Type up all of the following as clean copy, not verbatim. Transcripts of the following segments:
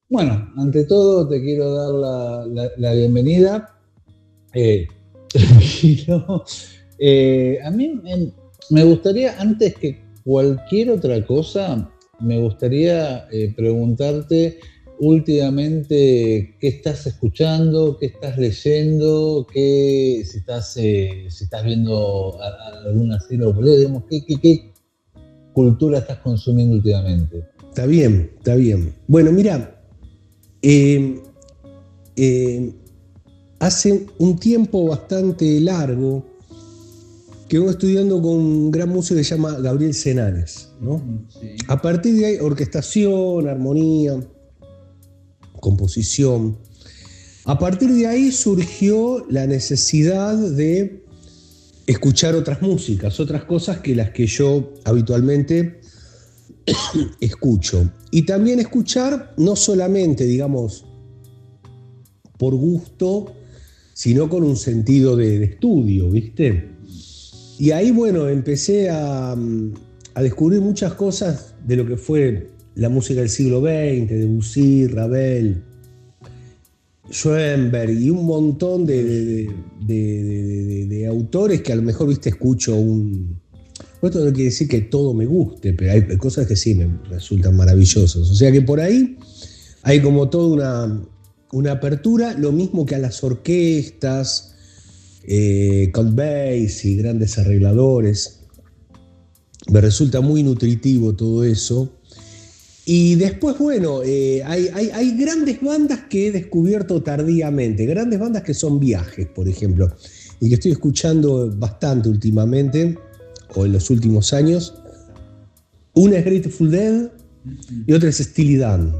Bueno, ante todo te quiero dar la bienvenida. Pero, a mí me gustaría, antes que cualquier otra cosa, me gustaría preguntarte últimamente qué estás escuchando, qué estás leyendo, si estás viendo alguna serie o película, digamos, qué cultura estás consumiendo últimamente. Está bien, está bien. Bueno, mira, eh, eh, hace un tiempo bastante largo que vengo estudiando con un gran músico que se llama Gabriel Senanes, ¿no? Sí. A partir de ahí, orquestación, armonía, composición. A partir de ahí surgió la necesidad de escuchar otras músicas, otras cosas que las que yo habitualmente escucho. Y también escuchar no solamente, digamos, por gusto, sino con un sentido de estudio, ¿viste? Y ahí, bueno, empecé a descubrir muchas cosas de lo que fue la música del siglo XX, Debussy, Ravel, Schoenberg y un montón de autores que a lo mejor, viste, escucho un... Esto no quiere decir que todo me guste, pero hay cosas que sí me resultan maravillosas. O sea que por ahí hay como toda una apertura, lo mismo que a las orquestas, Count Basie y grandes arregladores. Me resulta muy nutritivo todo eso. Y después, bueno, hay grandes bandas que he descubierto tardíamente, grandes bandas que son viajes, por ejemplo, y que estoy escuchando bastante últimamente, o en los últimos años. Una es Grateful Dead y otra es Steely Dan.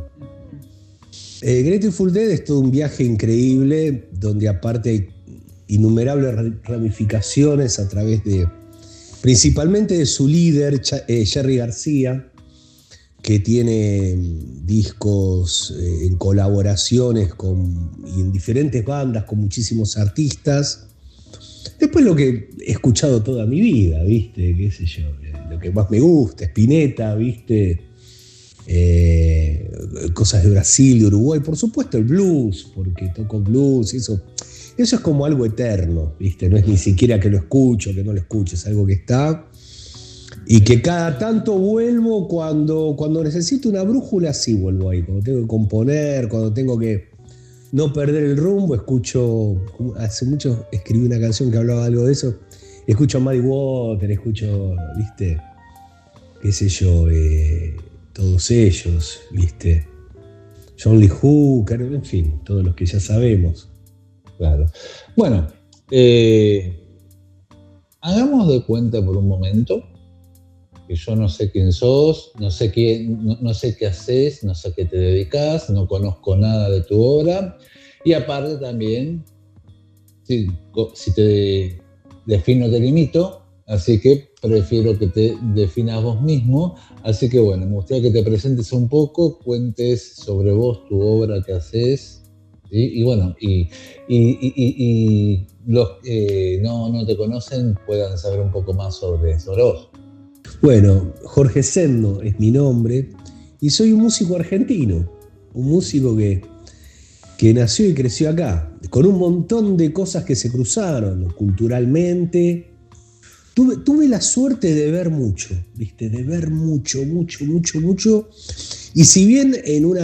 Grateful Dead es todo un viaje increíble, donde aparte hay innumerables ramificaciones a través de, principalmente de su líder, Jerry García, que tiene discos en colaboraciones y en diferentes bandas con muchísimos artistas. Después lo que he escuchado toda mi vida, ¿viste? Qué sé yo, lo que más me gusta, Spinetta, ¿viste? Cosas de Brasil, de Uruguay, por supuesto el blues, porque toco blues y eso es como algo eterno, ¿viste? No es ni siquiera que lo escucho, que no lo escucho, es algo que está y que cada tanto vuelvo cuando necesito una brújula, sí vuelvo ahí, cuando tengo que componer, cuando tengo que no perder el rumbo, escucho, hace mucho escribí una canción que hablaba algo de eso, escucho a Muddy Waters, escucho, ¿viste? Qué sé yo, todos ellos, ¿viste? John Lee Hooker, en fin, todos los que ya sabemos. Claro. Bueno, hagamos de cuenta por un momento que yo no sé quién sos, no sé qué haces, no sé a qué te dedicas, no conozco nada de tu obra, y aparte también, si te defino te limito, así que prefiero que te definas vos mismo. Así que bueno, me gustaría que te presentes un poco, cuentes sobre vos, tu obra, qué haces, ¿sí? Y bueno, y los que no te conocen puedan saber un poco más sobre vos. Bueno, Jorge Sendo es mi nombre y soy un músico argentino, un músico que nació y creció acá, con un montón de cosas que se cruzaron culturalmente. Tuve la suerte de ver mucho, ¿viste? De ver mucho. Y si bien en un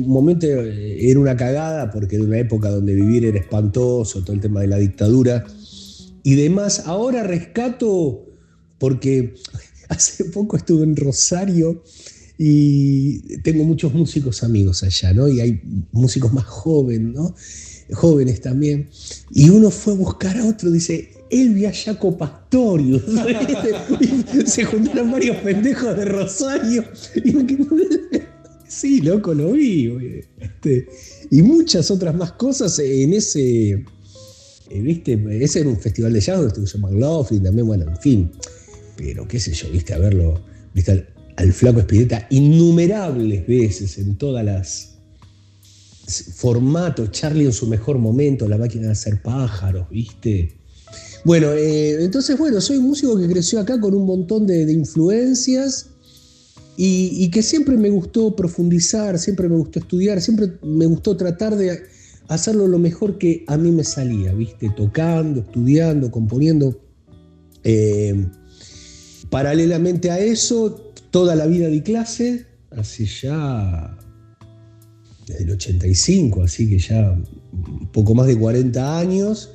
momento era una cagada, porque era una época donde vivir era espantoso, todo el tema de la dictadura y demás, ahora rescato porque hace poco estuve en Rosario y tengo muchos músicos amigos allá, ¿no? Y hay músicos más jóvenes, ¿no? Jóvenes también. Y uno fue a buscar a otro, dice, Elvia Jaco Pastorius. Y se juntaron varios pendejos de Rosario. Y me quedé, sí, loco, lo vi. Y muchas otras más cosas en ¿viste? Ese era un festival de jazz, estuvo McLaughlin también, bueno, en fin. Pero qué sé yo, ¿viste? A verlo, ¿viste? Al Flaco Spinetta innumerables veces en todas las formatos, Charlie en su mejor momento, La máquina de hacer pájaros, ¿viste? Bueno, entonces, bueno, soy un músico que creció acá con un montón de influencias y que siempre me gustó profundizar, siempre me gustó estudiar, siempre me gustó tratar de hacerlo lo mejor que a mí me salía, ¿viste? Tocando, estudiando, componiendo. Paralelamente a eso, toda la vida di clase, hace ya desde el 85, así que ya un poco más de 40 años.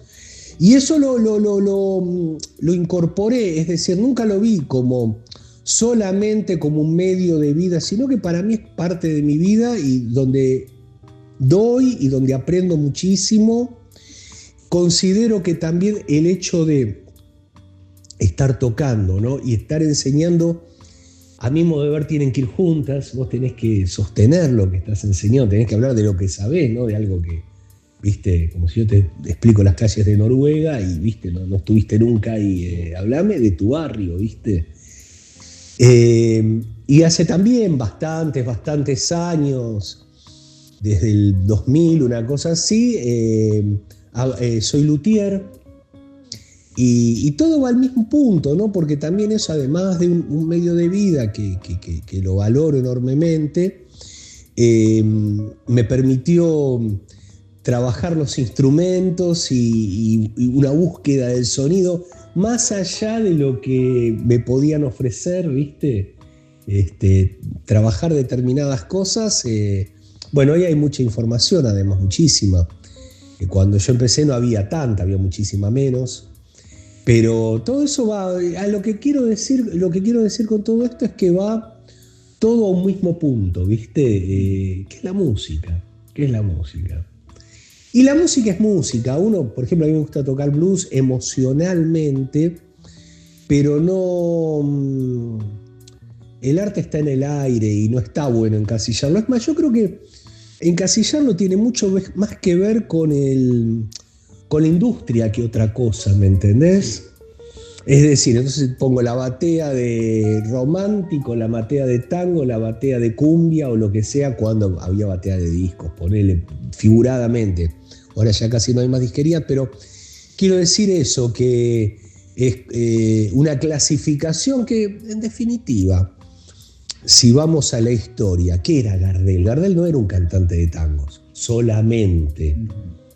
Y eso lo incorporé, es decir, nunca lo vi como solamente como un medio de vida, sino que para mí es parte de mi vida y donde doy y donde aprendo muchísimo. Considero que también el hecho de estar tocando, ¿no? Y estar enseñando, a mi modo de ver, tienen que ir juntas. Vos tenés que sostener lo que estás enseñando, tenés que hablar de lo que sabés, ¿no? De algo que, viste, como si yo te explico las calles de Noruega y, viste, no estuviste nunca y hablame de tu barrio, viste. Y hace también bastantes años, desde el 2000, una cosa así, soy luthier. Y todo va al mismo punto, ¿no? Porque también eso, además de un medio de vida que lo valoro enormemente, me permitió trabajar los instrumentos y una búsqueda del sonido más allá de lo que me podían ofrecer, ¿viste? Trabajar determinadas cosas. Bueno, hoy hay mucha información, además, muchísima. Cuando yo empecé no había tanta, había muchísima menos. Pero todo eso va a lo que quiero decir con todo esto es que va todo a un mismo punto, ¿viste? ¿Qué es la música? ¿Qué es la música? Y la música es música. Uno, por ejemplo, a mí me gusta tocar blues emocionalmente, pero no... El arte está en el aire y no está bueno encasillarlo. Es más, yo creo que encasillarlo tiene mucho más que ver con la industria que otra cosa, ¿me entendés? Es decir, entonces pongo la batea de romántico, la batea de tango, la batea de cumbia o lo que sea cuando había batea de discos, ponele figuradamente. Ahora ya casi no hay más disquería, pero quiero decir eso, que es una clasificación que, en definitiva, si vamos a la historia, ¿qué era Gardel? Gardel no era un cantante de tangos, solamente.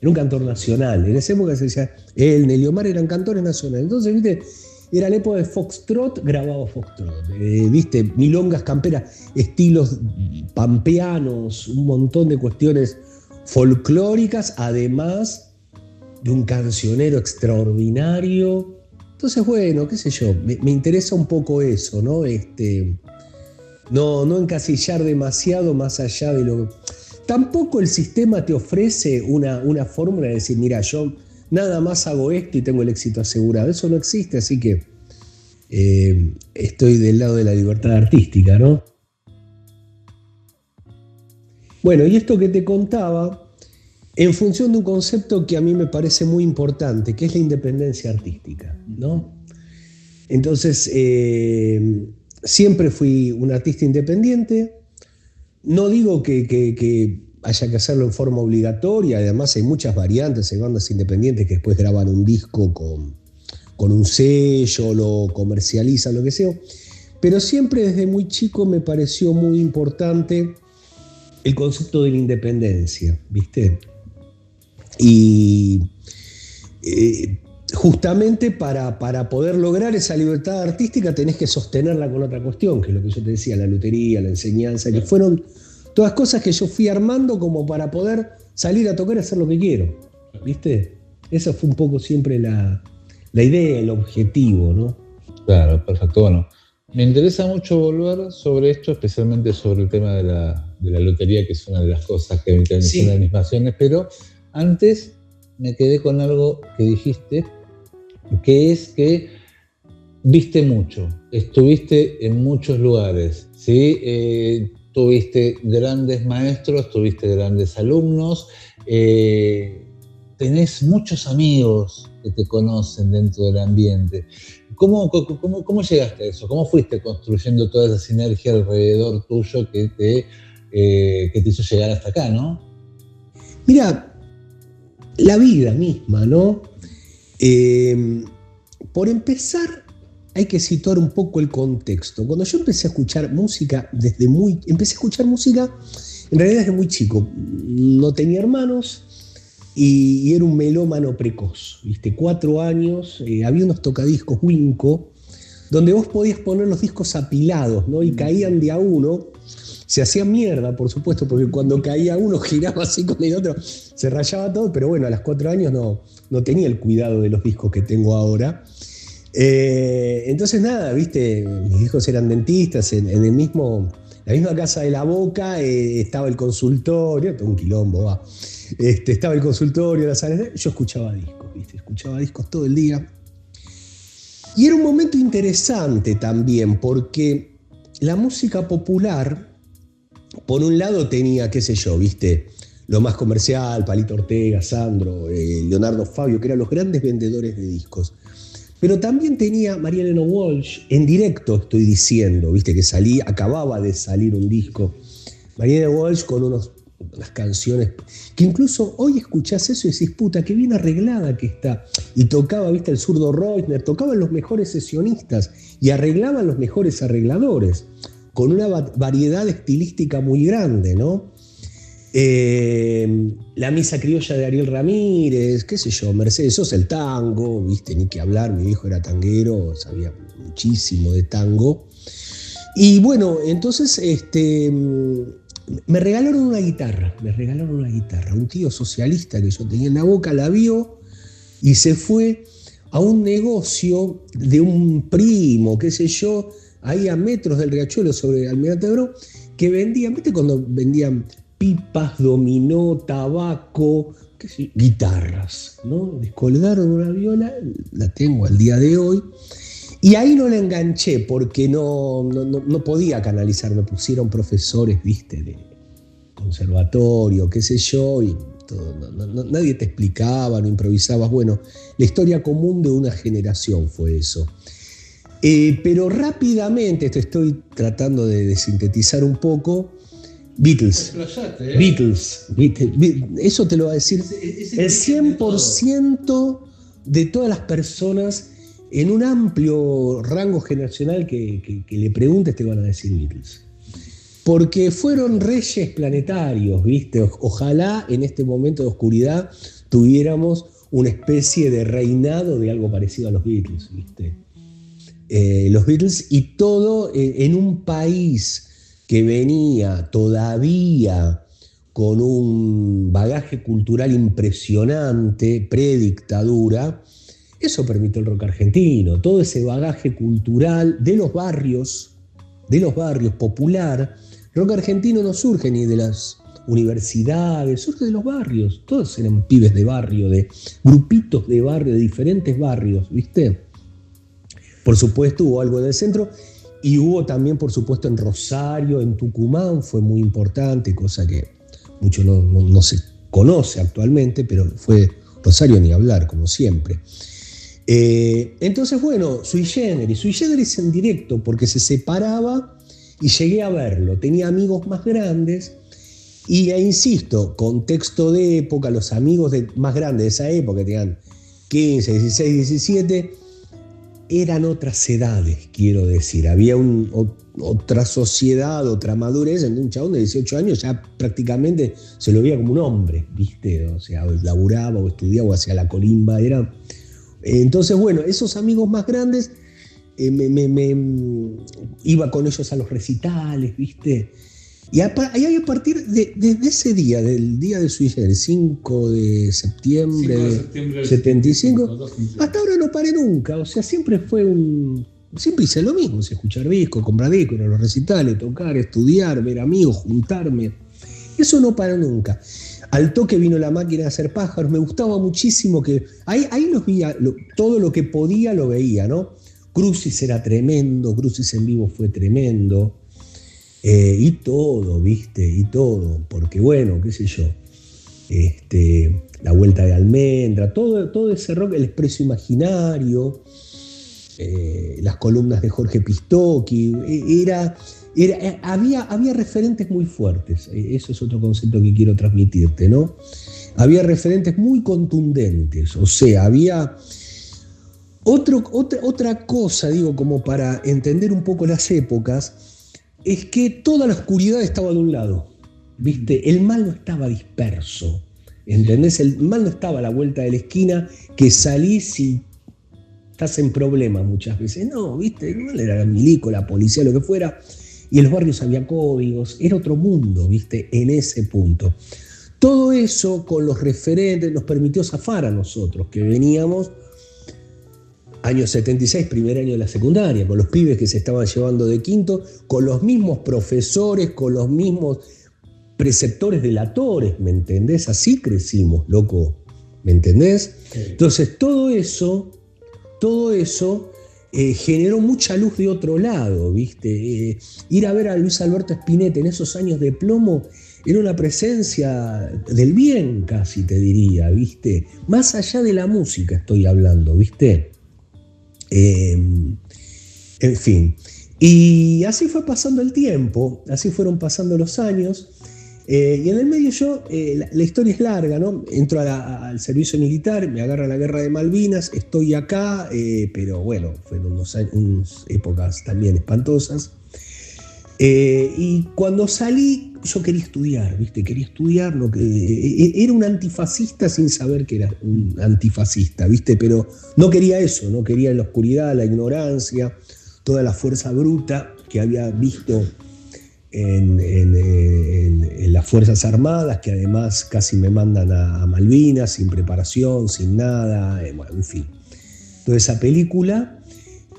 Era un cantor nacional. En esa época se decía, él, Nelly Omar eran cantores nacionales. Entonces, viste, era la época de Foxtrot, grabado Foxtrot. Viste, milongas camperas, estilos pampeanos, un montón de cuestiones folclóricas, además de un cancionero extraordinario. Entonces, bueno, qué sé yo, me interesa un poco eso, ¿no? No encasillar demasiado más allá de lo... Tampoco el sistema te ofrece una fórmula de decir, mira, yo nada más hago esto y tengo el éxito asegurado. Eso no existe, así que estoy del lado de la libertad artística, ¿no? Bueno, y esto que te contaba, en función de un concepto que a mí me parece muy importante, que es la independencia artística, ¿no? Entonces, siempre fui un artista independiente. No digo que haya que hacerlo en forma obligatoria, además hay muchas variantes, hay bandas independientes que después graban un disco con un sello, lo comercializan, lo que sea, pero siempre desde muy chico me pareció muy importante el concepto de la independencia, ¿viste? Y justamente para poder lograr esa libertad artística tenés que sostenerla con otra cuestión, que es lo que yo te decía, la lutería, la enseñanza, que fueron todas cosas que yo fui armando como para poder salir a tocar y hacer lo que quiero, ¿viste? Esa fue un poco siempre la idea, el objetivo, ¿no? Claro, perfecto. Bueno, me interesa mucho volver sobre esto, especialmente sobre el tema de la lotería, que es una de las cosas que me interesan, sí, una de mis pasiones, pero antes me quedé con algo que dijiste, que es que viste mucho, estuviste en muchos lugares, ¿sí? Tuviste grandes maestros, tuviste grandes alumnos, tenés muchos amigos que te conocen dentro del ambiente. ¿Cómo llegaste a eso? ¿Cómo fuiste construyendo toda esa sinergia alrededor tuyo que te hizo llegar hasta acá, ¿no? Mira, la vida misma, ¿no? Por empezar, hay que situar un poco el contexto. Cuando yo empecé a escuchar música, empecé a escuchar música en realidad desde muy chico. No tenía hermanos y era un melómano precoz, ¿viste? 4 años, había unos tocadiscos Winco, donde vos podías poner los discos apilados, ¿no? Y caían de a uno. Se hacía mierda, por supuesto, porque cuando caía uno giraba así con el otro, se rayaba todo, pero bueno, a los 4 años no tenía el cuidado de los discos que tengo ahora. Entonces nada, viste, mis hijos eran dentistas, en la misma casa de La Boca estaba el consultorio, todo un quilombo, va. Estaba el consultorio, la sala, yo escuchaba discos, viste, escuchaba discos todo el día. Y era un momento interesante también, porque la música popular, por un lado tenía, qué sé yo, viste, lo más comercial, Palito Ortega, Sandro, Leonardo Fabio, que eran los grandes vendedores de discos. Pero también tenía María Elena Walsh, en directo estoy diciendo, viste que acababa de salir un disco. María Elena Walsh con unas canciones que incluso hoy escuchás eso y decís, puta, qué bien arreglada que está. Y tocaba, viste, el zurdo Reutner, tocaban los mejores sesionistas y arreglaban los mejores arregladores, con una variedad estilística muy grande, ¿no? La misa criolla de Ariel Ramírez, qué sé yo, Mercedes Sosa, el tango, viste, ni que hablar, mi viejo era tanguero, sabía muchísimo de tango. Y bueno, entonces me regalaron una guitarra, un tío socialista que yo tenía en La Boca, la vio y se fue a un negocio de un primo, qué sé yo, ahí a metros del Riachuelo sobre Almirante Brown, que vendían, ¿viste cuando vendían pipas, dominó, tabaco, guitarras, ¿no? Descolgaron una viola, la tengo al día de hoy, y ahí no la enganché porque no podía canalizar, me pusieron profesores, viste, de conservatorio, qué sé yo, y todo, nadie te explicaba, no improvisabas. Bueno, la historia común de una generación fue eso. Pero rápidamente, te estoy tratando de sintetizar un poco. Beatles, eso te lo va a decir el 100% de todas las personas en un amplio rango generacional que le preguntes te van a decir Beatles. Porque fueron reyes planetarios, ¿viste? Ojalá en este momento de oscuridad tuviéramos una especie de reinado de algo parecido a los Beatles, ¿viste? Los Beatles, y todo en un país que venía todavía con un bagaje cultural impresionante, predictadura. Eso permitió el rock argentino, todo ese bagaje cultural de los barrios popular. El rock argentino no surge ni de las universidades, surge de los barrios. Todos eran pibes de barrio, de grupitos de barrio, de diferentes barrios, ¿viste? Por supuesto hubo algo en el centro. Y hubo también, por supuesto, en Rosario, en Tucumán, fue muy importante, cosa que mucho no se conoce actualmente, pero fue Rosario ni hablar, como siempre. Entonces, bueno, Sui Generis en directo, porque se separaba y llegué a verlo. Tenía amigos más grandes y, insisto, contexto de época, los amigos más grandes de esa época, que tenían 15, 16, 17, eran otras edades, quiero decir. Había otra sociedad, otra madurez, en un chabón de 18 años ya prácticamente se lo veía como un hombre, ¿viste? O sea, o laburaba, o estudiaba, o hacía la colimba. Entonces, bueno, esos amigos más grandes, iba con ellos a los recitales, ¿viste? Y ahí a partir desde ese día, del día de Sui Generis, 5 de septiembre del 75, hasta ahora no paré nunca. O sea, siempre hice lo mismo, escuchar discos, comprar discos, ir a los recitales, tocar, estudiar, ver amigos, juntarme. Eso no paró nunca. Al toque vino la máquina de hacer pájaros, me gustaba muchísimo que ahí los veía, todo lo que podía lo veía, ¿no? Crucis era tremendo, Crucis en vivo fue tremendo. Y todo, ¿viste? Y todo, porque bueno, qué sé yo. La Vuelta de Almendra, todo ese rock, El Expreso Imaginario, las columnas de Jorge Pistocchi, había referentes muy fuertes. Eso es otro concepto que quiero transmitirte, ¿no? Había referentes muy contundentes, o sea, había otra cosa, digo, como para entender un poco las épocas, es que toda la oscuridad estaba de un lado, ¿viste? El mal no estaba disperso, ¿entendés? El mal no estaba a la vuelta de la esquina, que salís y estás en problemas muchas veces. No, ¿viste? El mal era milico, la policía, lo que fuera, y en los barrios había códigos, era otro mundo, ¿viste? En ese punto. Todo eso con los referentes nos permitió zafar a nosotros, que veníamos año 76, primer año de la secundaria, con los pibes que se estaban llevando de quinto, con los mismos profesores, con los mismos preceptores delatores, ¿me entendés? Así crecimos, loco, ¿me entendés? Sí. Entonces todo eso generó mucha luz de otro lado, ¿viste? Ir a ver a Luis Alberto Spinetta en esos años de plomo era una presencia del bien, casi te diría, ¿viste? Más allá de la música estoy hablando, ¿viste? En fin. Y así fue pasando el tiempo, así fueron pasando los años. Y en el medio yo, la historia es larga, ¿no? Entro al servicio militar, me agarra la guerra de Malvinas, estoy acá, pero bueno, fueron unas épocas también espantosas. Y cuando salí, yo quería estudiar, ¿viste? Quería estudiar, era un antifascista sin saber que era un antifascista, ¿viste? Pero no quería eso, no quería la oscuridad, la ignorancia, toda la fuerza bruta que había visto en las Fuerzas Armadas, que además casi me mandan a Malvinas, sin preparación, sin nada, bueno, en fin. Toda esa película.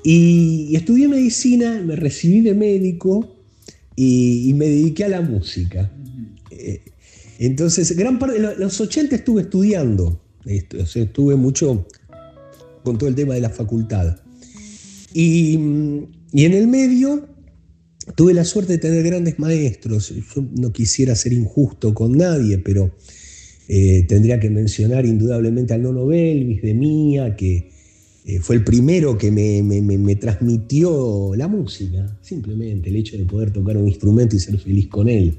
Y estudié medicina, me recibí de médico y me dediqué a la música. Entonces, gran parte de los 80 estuve estudiando, o sea, estuve mucho con todo el tema de la facultad. Y en el medio tuve la suerte de tener grandes maestros. Yo no quisiera ser injusto con nadie, pero tendría que mencionar indudablemente al Nono Belvis de Mía, que fue el primero que me transmitió la música, simplemente el hecho de poder tocar un instrumento y ser feliz con él,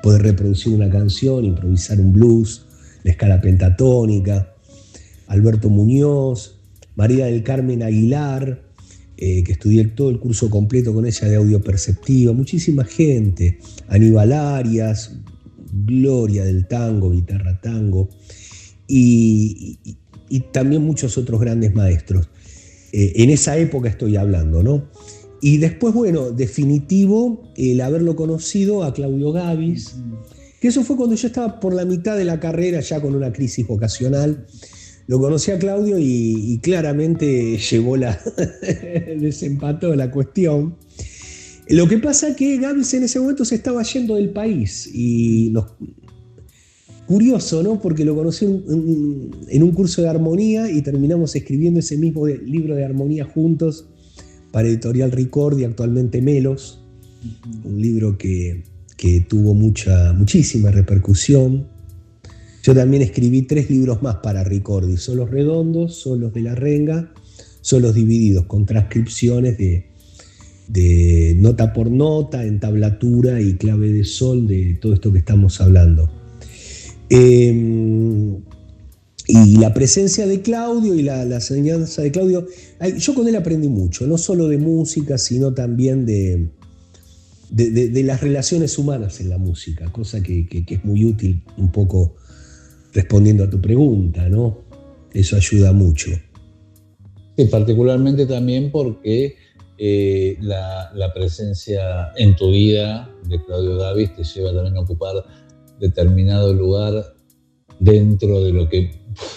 poder reproducir una canción, improvisar un blues, la escala pentatónica. Alberto Muñoz, María del Carmen Aguilar, que estudié todo el curso completo con ella de audio perceptiva, muchísima gente, Aníbal Arias, gloria del tango, guitarra tango, y también muchos otros grandes maestros. En esa época estoy hablando, ¿no? Y después, bueno, definitivo, el haberlo conocido a Claudio Gabis, que eso fue cuando yo estaba por la mitad de la carrera, ya con una crisis vocacional. Lo conocí a Claudio y claramente desempató la cuestión. Lo que pasa es que Gabis en ese momento se estaba yendo del país y curioso, ¿no? Porque lo conocí en un curso de armonía y terminamos escribiendo ese mismo libro de armonía juntos para Editorial Ricordi, actualmente Melos, un libro que tuvo muchísima repercusión. Yo también escribí 3 libros más para Ricordi, Solos Redondos, Solos de la Renga, Solos Divididos, con transcripciones de nota por nota, en tablatura y clave de sol de todo esto que estamos hablando. Y la presencia de Claudio y la enseñanza de Claudio, yo con él aprendí mucho, no solo de música, sino también de las relaciones humanas en la música, cosa que es muy útil, un poco respondiendo a tu pregunta, ¿no? Eso ayuda mucho. Sí, particularmente también porque la presencia en tu vida de Claudio Gabis te lleva también a ocupar determinado lugar dentro de lo que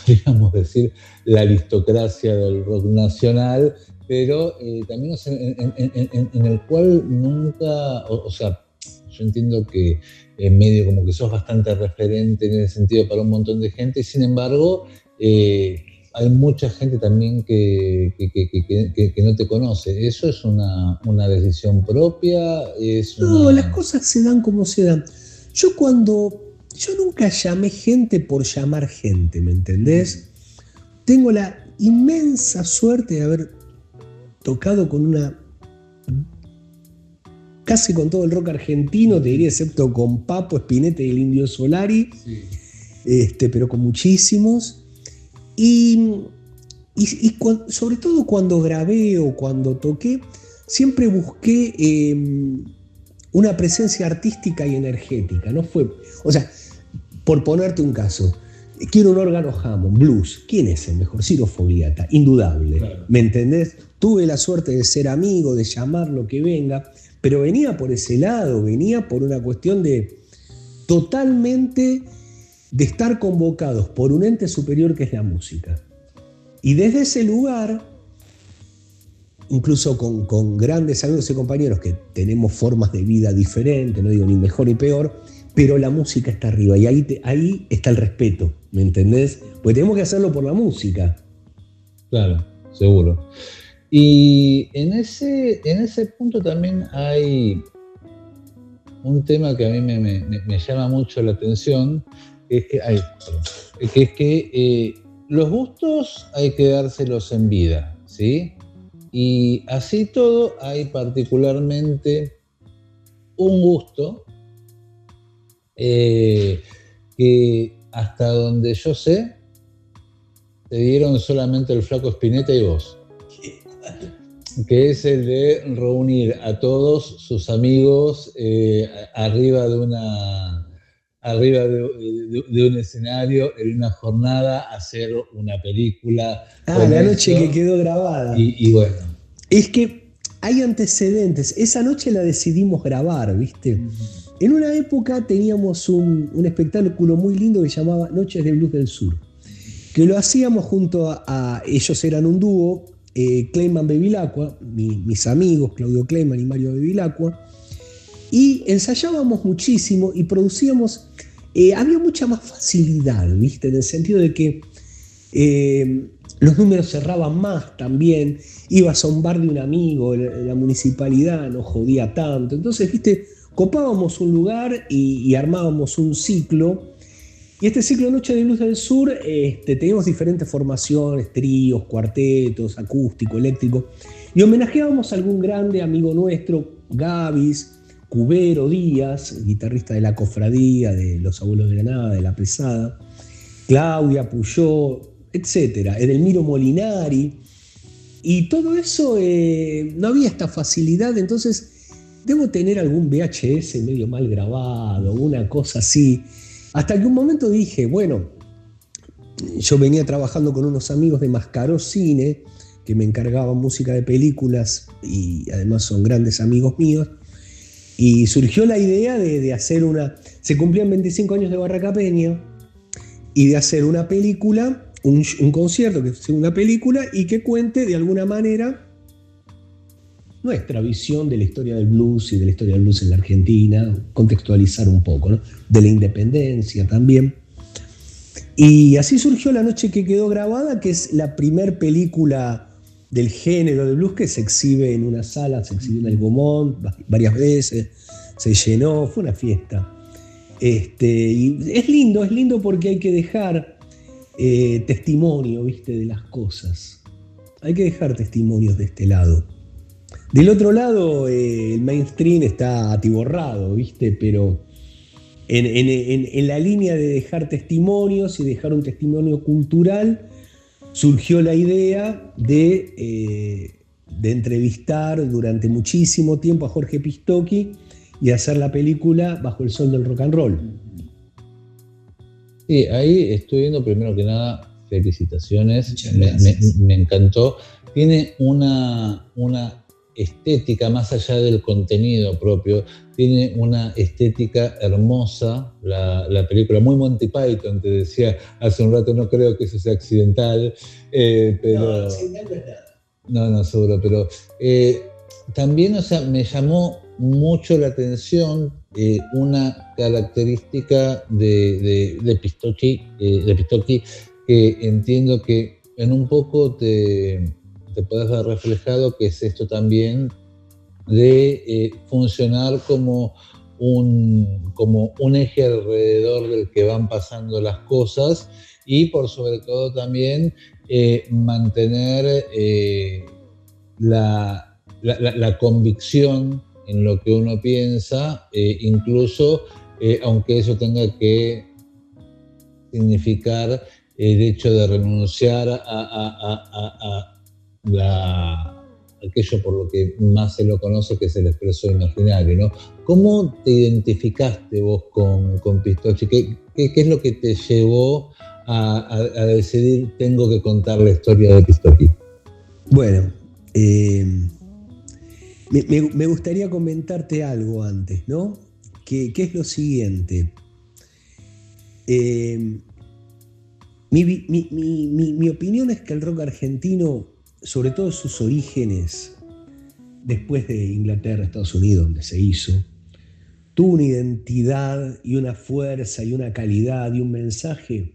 podríamos decir la aristocracia del rock nacional, pero también en el cual nunca, o sea, yo entiendo que en medio como que sos bastante referente en ese sentido para un montón de gente, y sin embargo hay mucha gente también que no te conoce. ¿Eso es una decisión propia? No, las cosas se dan como se dan. Yo cuando yo nunca llamé gente por llamar gente, ¿me entendés? Tengo la inmensa suerte de haber tocado casi con todo el rock argentino, te diría, excepto con Papo, Spinetta y el Indio Solari, sí. Pero con muchísimos. Y sobre todo cuando grabé o cuando toqué, siempre busqué una presencia artística y energética. No fue, o sea, por ponerte un caso, quiero un órgano Hammond, blues. ¿Quién es el mejor? Ciro Fogliata, indudable. Claro. ¿Me entendés? Tuve la suerte de ser amigo, de llamar lo que venga, pero venía por ese lado, venía por una cuestión de totalmente de estar convocados por un ente superior que es la música. Y desde ese lugar, incluso con grandes amigos y compañeros que tenemos formas de vida diferentes, no digo ni mejor ni peor, pero la música está arriba y ahí está el respeto, ¿me entendés? Porque tenemos que hacerlo por la música. Claro, seguro. Y en ese punto también hay un tema que a mí me llama mucho la atención, que es que los gustos hay que dárselos en vida, ¿sí? Y así todo hay particularmente un gusto que hasta donde yo sé te dieron solamente el Flaco Spinetta y vos, que es el de reunir a todos sus amigos arriba de un escenario en una jornada, hacer una película. La noche que quedó grabada. Y bueno. Es que hay antecedentes. Esa noche la decidimos grabar, ¿viste? Uh-huh. En una época teníamos un espectáculo muy lindo que se llamaba Noches de Blues del Sur, que lo hacíamos junto a ellos eran un dúo, Clayman Bevilacqua, mis amigos Claudio Clayman y Mario Bevilacqua, y ensayábamos muchísimo y producíamos, había mucha más facilidad, ¿viste? En el sentido de que los números cerraban más también, ibas a un bar de un amigo, la municipalidad no jodía tanto, entonces, ¿viste? Copábamos un lugar y armábamos un ciclo. Y este ciclo Noche de Blues del Sur, teníamos diferentes formaciones, tríos, cuartetos, acústico, eléctrico, y homenajeábamos a algún grande amigo nuestro, Gavis, Cubero Díaz, guitarrista de La Cofradía, de Los Abuelos de la Nada, de La Pesada, Claudia Puyó, etc. Edelmiro Molinari, y todo eso no había esta facilidad, entonces debo tener algún VHS medio mal grabado, una cosa así. Hasta que un momento dije, bueno, yo venía trabajando con unos amigos de Mascaró Cine, que me encargaban música de películas y además son grandes amigos míos, y surgió la idea de hacer se cumplían 25 años de Barraca Peña, y de hacer una película, un concierto que sea una película y que cuente de alguna manera nuestra visión de la historia del blues y de la historia del blues en la Argentina, contextualizar un poco, ¿no? De la independencia también. Y así surgió La Noche que Quedó Grabada, que es la primer película del género de blues que se exhibe en una sala, se exhibió en el Gaumont varias veces, se llenó, fue una fiesta. Y es lindo porque hay que dejar testimonio, ¿viste? De las cosas. Hay que dejar testimonios de este lado. Del otro lado, el mainstream está atiborrado, ¿viste? Pero en la línea de dejar testimonios y dejar un testimonio cultural, surgió la idea de entrevistar durante muchísimo tiempo a Jorge Pistocchi y hacer la película Bajo el Sol del Rock and Roll. Sí, ahí estoy viendo, primero que nada, felicitaciones, me encantó. Tiene una estética, más allá del contenido propio, tiene una estética hermosa, la película, muy Monty Python, te decía hace un rato, no creo que eso sea accidental, pero... No, accidental no es nada. No, seguro, pero también, o sea, me llamó mucho la atención una característica de Pistocchi, que entiendo que en un poco te puedes ver reflejado, que es esto también de funcionar como como un eje alrededor del que van pasando las cosas, y por sobre todo también mantener la convicción en lo que uno piensa, incluso aunque eso tenga que significar el hecho de renunciar a aquello por lo que más se lo conoce, que es el expreso imaginario, ¿no? ¿Cómo te identificaste vos con Pistocchi? ¿Qué es lo que te llevó a decidir tengo que contar la historia de Pistocchi? Bueno, me gustaría comentarte algo antes, ¿no? Que es lo siguiente. Mi opinión es que el rock argentino, sobre todo sus orígenes, después de Inglaterra, Estados Unidos, donde se hizo, tuvo una identidad y una fuerza y una calidad y un mensaje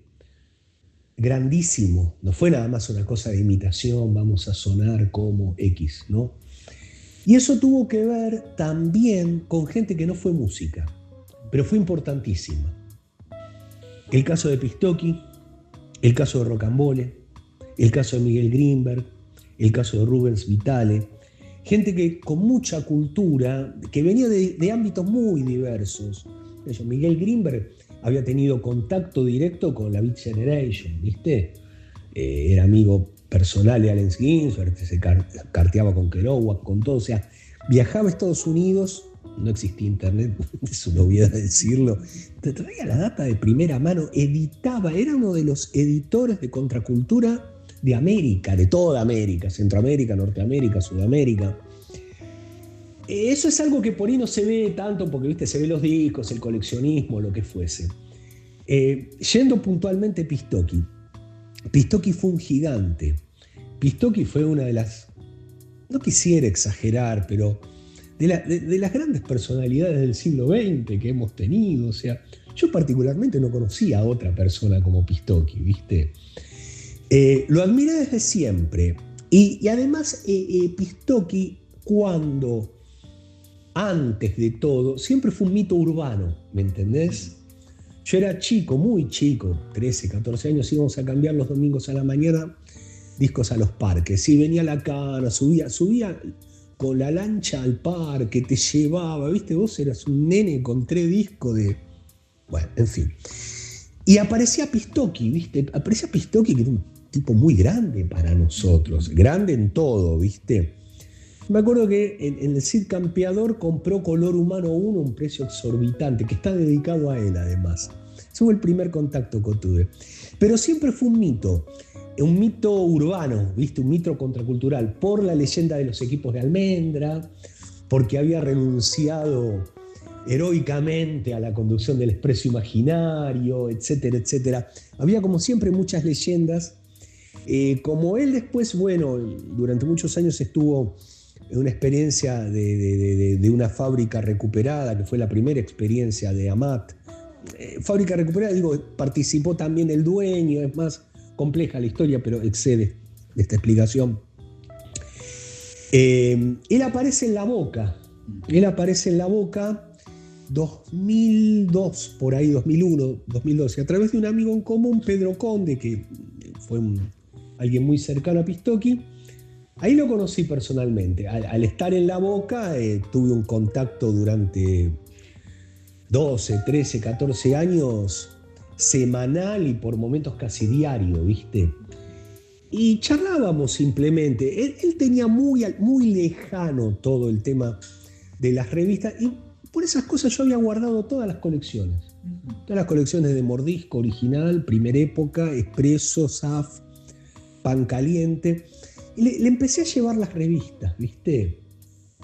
grandísimo. No fue nada más una cosa de imitación, vamos a sonar como X, ¿no? Y eso tuvo que ver también con gente que no fue música, pero fue importantísima. El caso de Pistocchi, el caso de Rocambole, el caso de Miguel Grinberg, el caso de Rubens Vitale, gente que con mucha cultura, que venía de ámbitos muy diversos. Miguel Grinberg había tenido contacto directo con la Beat Generation, ¿viste? Era amigo personal de Allen Ginsberg, se carteaba con Kerouac, con todo. O sea, viajaba a Estados Unidos, no existía internet, es una obviedad decirlo, te traía la data de primera mano, editaba, era uno de los editores de contracultura de América, de toda América, Centroamérica, Norteamérica, Sudamérica. Eso es algo que por ahí no se ve tanto porque, viste, se ve los discos, el coleccionismo, lo que fuese. Yendo puntualmente a Pistocchi. Pistocchi fue un gigante. Pistocchi fue una de las, no quisiera exagerar, pero de las grandes personalidades del siglo XX que hemos tenido. O sea, yo particularmente no conocía a otra persona como Pistocchi, ¿viste? Lo admiré desde siempre. Y además, Pistocchi, antes de todo, siempre fue un mito urbano, ¿me entendés? Yo era chico, muy chico, 13, 14 años, íbamos a cambiar los domingos a la mañana discos a los parques. Sí, venía la cana, subía con la lancha al parque, te llevaba, ¿viste? Vos eras un nene con 3 discos de... Bueno, en fin. Y aparecía Pistocchi, ¿viste? Aparecía Pistocchi, que era un tipo muy grande para nosotros, grande en todo, ¿viste? Me acuerdo que en el Cid Campeador compró Color Humano 1 a un precio exorbitante, que está dedicado a él además. Ese fue el primer contacto que tuve. Pero siempre fue un mito urbano, ¿viste? Un mito contracultural, por la leyenda de los equipos de Almendra, porque había renunciado heroicamente a la conducción del Expreso Imaginario, etcétera, etcétera. Había como siempre muchas leyendas. Como él después, bueno, durante muchos años estuvo en una experiencia de una fábrica recuperada, que fue la primera experiencia de Amat. Fábrica recuperada, digo, participó también el dueño, es más compleja la historia, pero excede de esta explicación. Él aparece en La Boca. 2002, por ahí, 2001, 2012, a través de un amigo en común, Pedro Conde, que fue alguien muy cercano a Pistocchi. Ahí lo conocí personalmente. Al estar en La Boca, tuve un contacto durante 12, 13, 14 años, semanal y por momentos casi diario, ¿viste? Y charlábamos simplemente. Él tenía muy lejano todo el tema de las revistas, y por esas cosas yo había guardado todas las colecciones. Todas las colecciones de Mordisco original, Primera Época, Expreso, SAF, Pan Caliente. Y le empecé a llevar las revistas, ¿viste?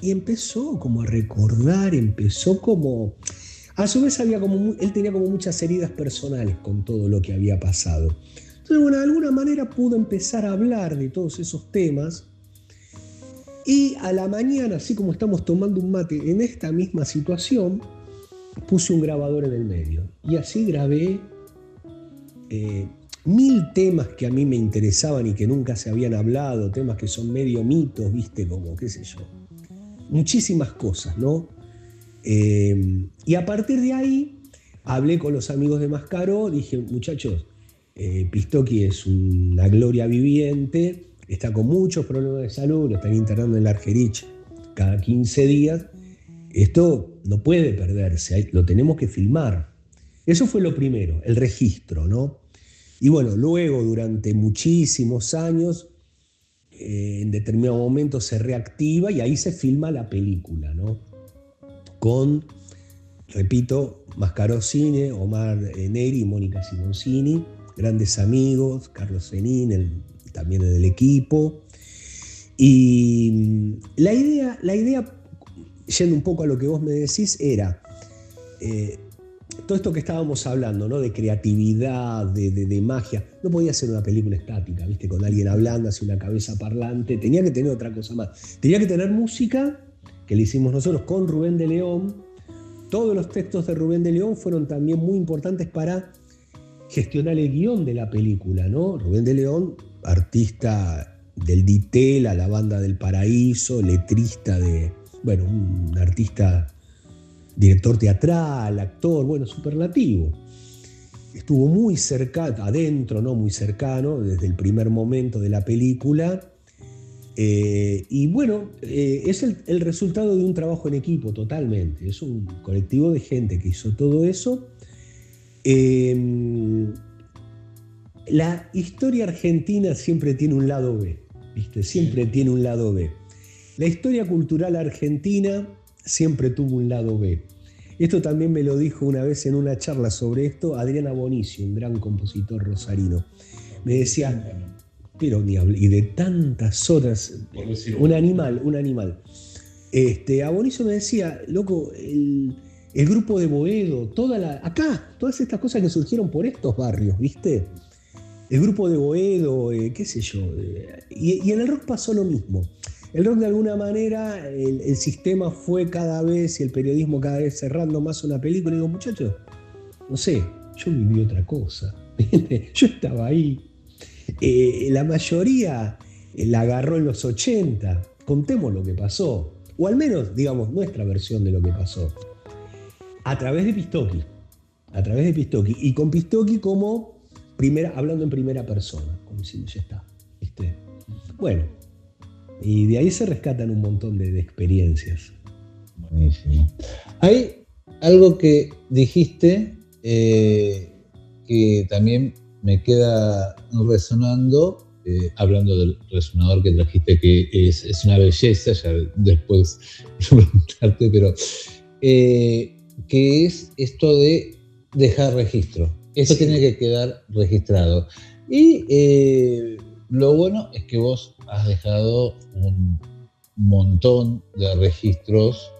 Y empezó como a recordar, a su vez él tenía como muchas heridas personales con todo lo que había pasado. Entonces, bueno, de alguna manera pudo empezar a hablar de todos esos temas. Y a la mañana, así como estamos tomando un mate en esta misma situación, puse un grabador en el medio. Y así grabé 1000 temas que a mí me interesaban y que nunca se habían hablado, temas que son medio mitos, ¿viste? Como, qué sé yo. Muchísimas cosas, ¿no? Y a partir de ahí hablé con los amigos de Mascaró, dije, muchachos, Pistocchi es una gloria viviente, está con muchos problemas de salud, lo están internando en la Argerich cada 15 días. Esto no puede perderse, lo tenemos que filmar. Eso fue lo primero, el registro, ¿no? Y bueno, luego durante muchísimos años, en determinado momento se reactiva y ahí se filma la película, ¿no? Con, repito, Mascaró Cine, Omar Neri y Mónica Simoncini, grandes amigos, Carlos Zenin, también en el equipo. Y la idea, yendo un poco a lo que vos me decís, era todo esto que estábamos hablando, ¿no? De creatividad, de magia. No podía ser una película estática, ¿viste? Con alguien hablando, así una cabeza parlante. Tenía que tener otra cosa más. Tenía que tener música, que le hicimos nosotros con Rubén de León. Todos los textos de Rubén de León fueron también muy importantes para gestionar el guión de la película, ¿no? Rubén de León, artista del Ditel, a la Banda del Paraíso, letrista bueno, un artista, director teatral, actor, bueno, superlativo. Estuvo muy cercano, adentro, ¿no? Muy cercano, desde el primer momento de la película. Y bueno, es el resultado de un trabajo en equipo totalmente. Es un colectivo de gente que hizo todo eso. La historia argentina siempre tiene un lado B, ¿viste? Siempre tiene un lado B. La historia cultural argentina siempre tuvo un lado B. Esto también me lo dijo una vez en una charla sobre esto Adriana Bonici, un gran compositor rosarino. Me decía, pero ni hablé, y de tantas horas, un animal. A Bonici me decía, loco, el grupo de Boedo, todas estas cosas que surgieron por estos barrios, ¿viste? El grupo de Boedo, qué sé yo. Y en el rock pasó lo mismo. El rock, de alguna manera, el sistema fue cada vez, y el periodismo cada vez cerrando más una película. Y digo, muchachos, no sé, yo viví otra cosa. Yo estaba ahí. La mayoría la agarró en los 80. Contemos lo que pasó. O al menos, digamos, nuestra versión de lo que pasó. A través de Pistocchi. Y con Pistocchi como hablando en primera persona. Como diciendo, ya está. ¿Viste? Bueno. Y de ahí se rescatan un montón de experiencias. Buenísimo. Hay algo que dijiste que también me queda resonando, hablando del resonador que trajiste, que es una belleza, ya después preguntarte, pero que es esto de dejar registro. Esto sí. Tiene que quedar registrado. Y lo bueno es que vos has dejado un montón de registros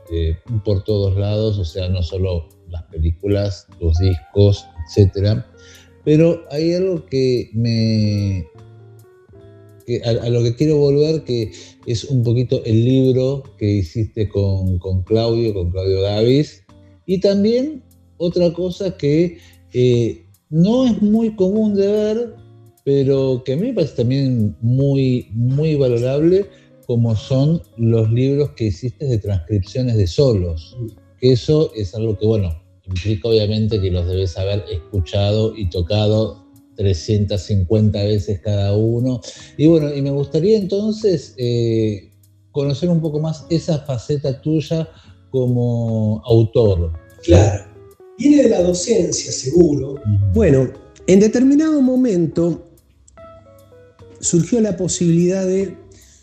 por todos lados, o sea, no solo las películas, los discos, etc. Pero hay algo a lo que quiero volver, que es un poquito el libro que hiciste con Claudio Gavis, y también otra cosa que no es muy común de ver, pero que a mí me parece también muy, muy valorable, como son los libros que hiciste de transcripciones de solos. Que eso es algo que, bueno, implica obviamente que los debes haber escuchado y tocado 350 veces cada uno. Y bueno, y me gustaría entonces conocer un poco más esa faceta tuya como autor. Claro, viene de la docencia, seguro. Bueno, en determinado momento surgió la posibilidad de...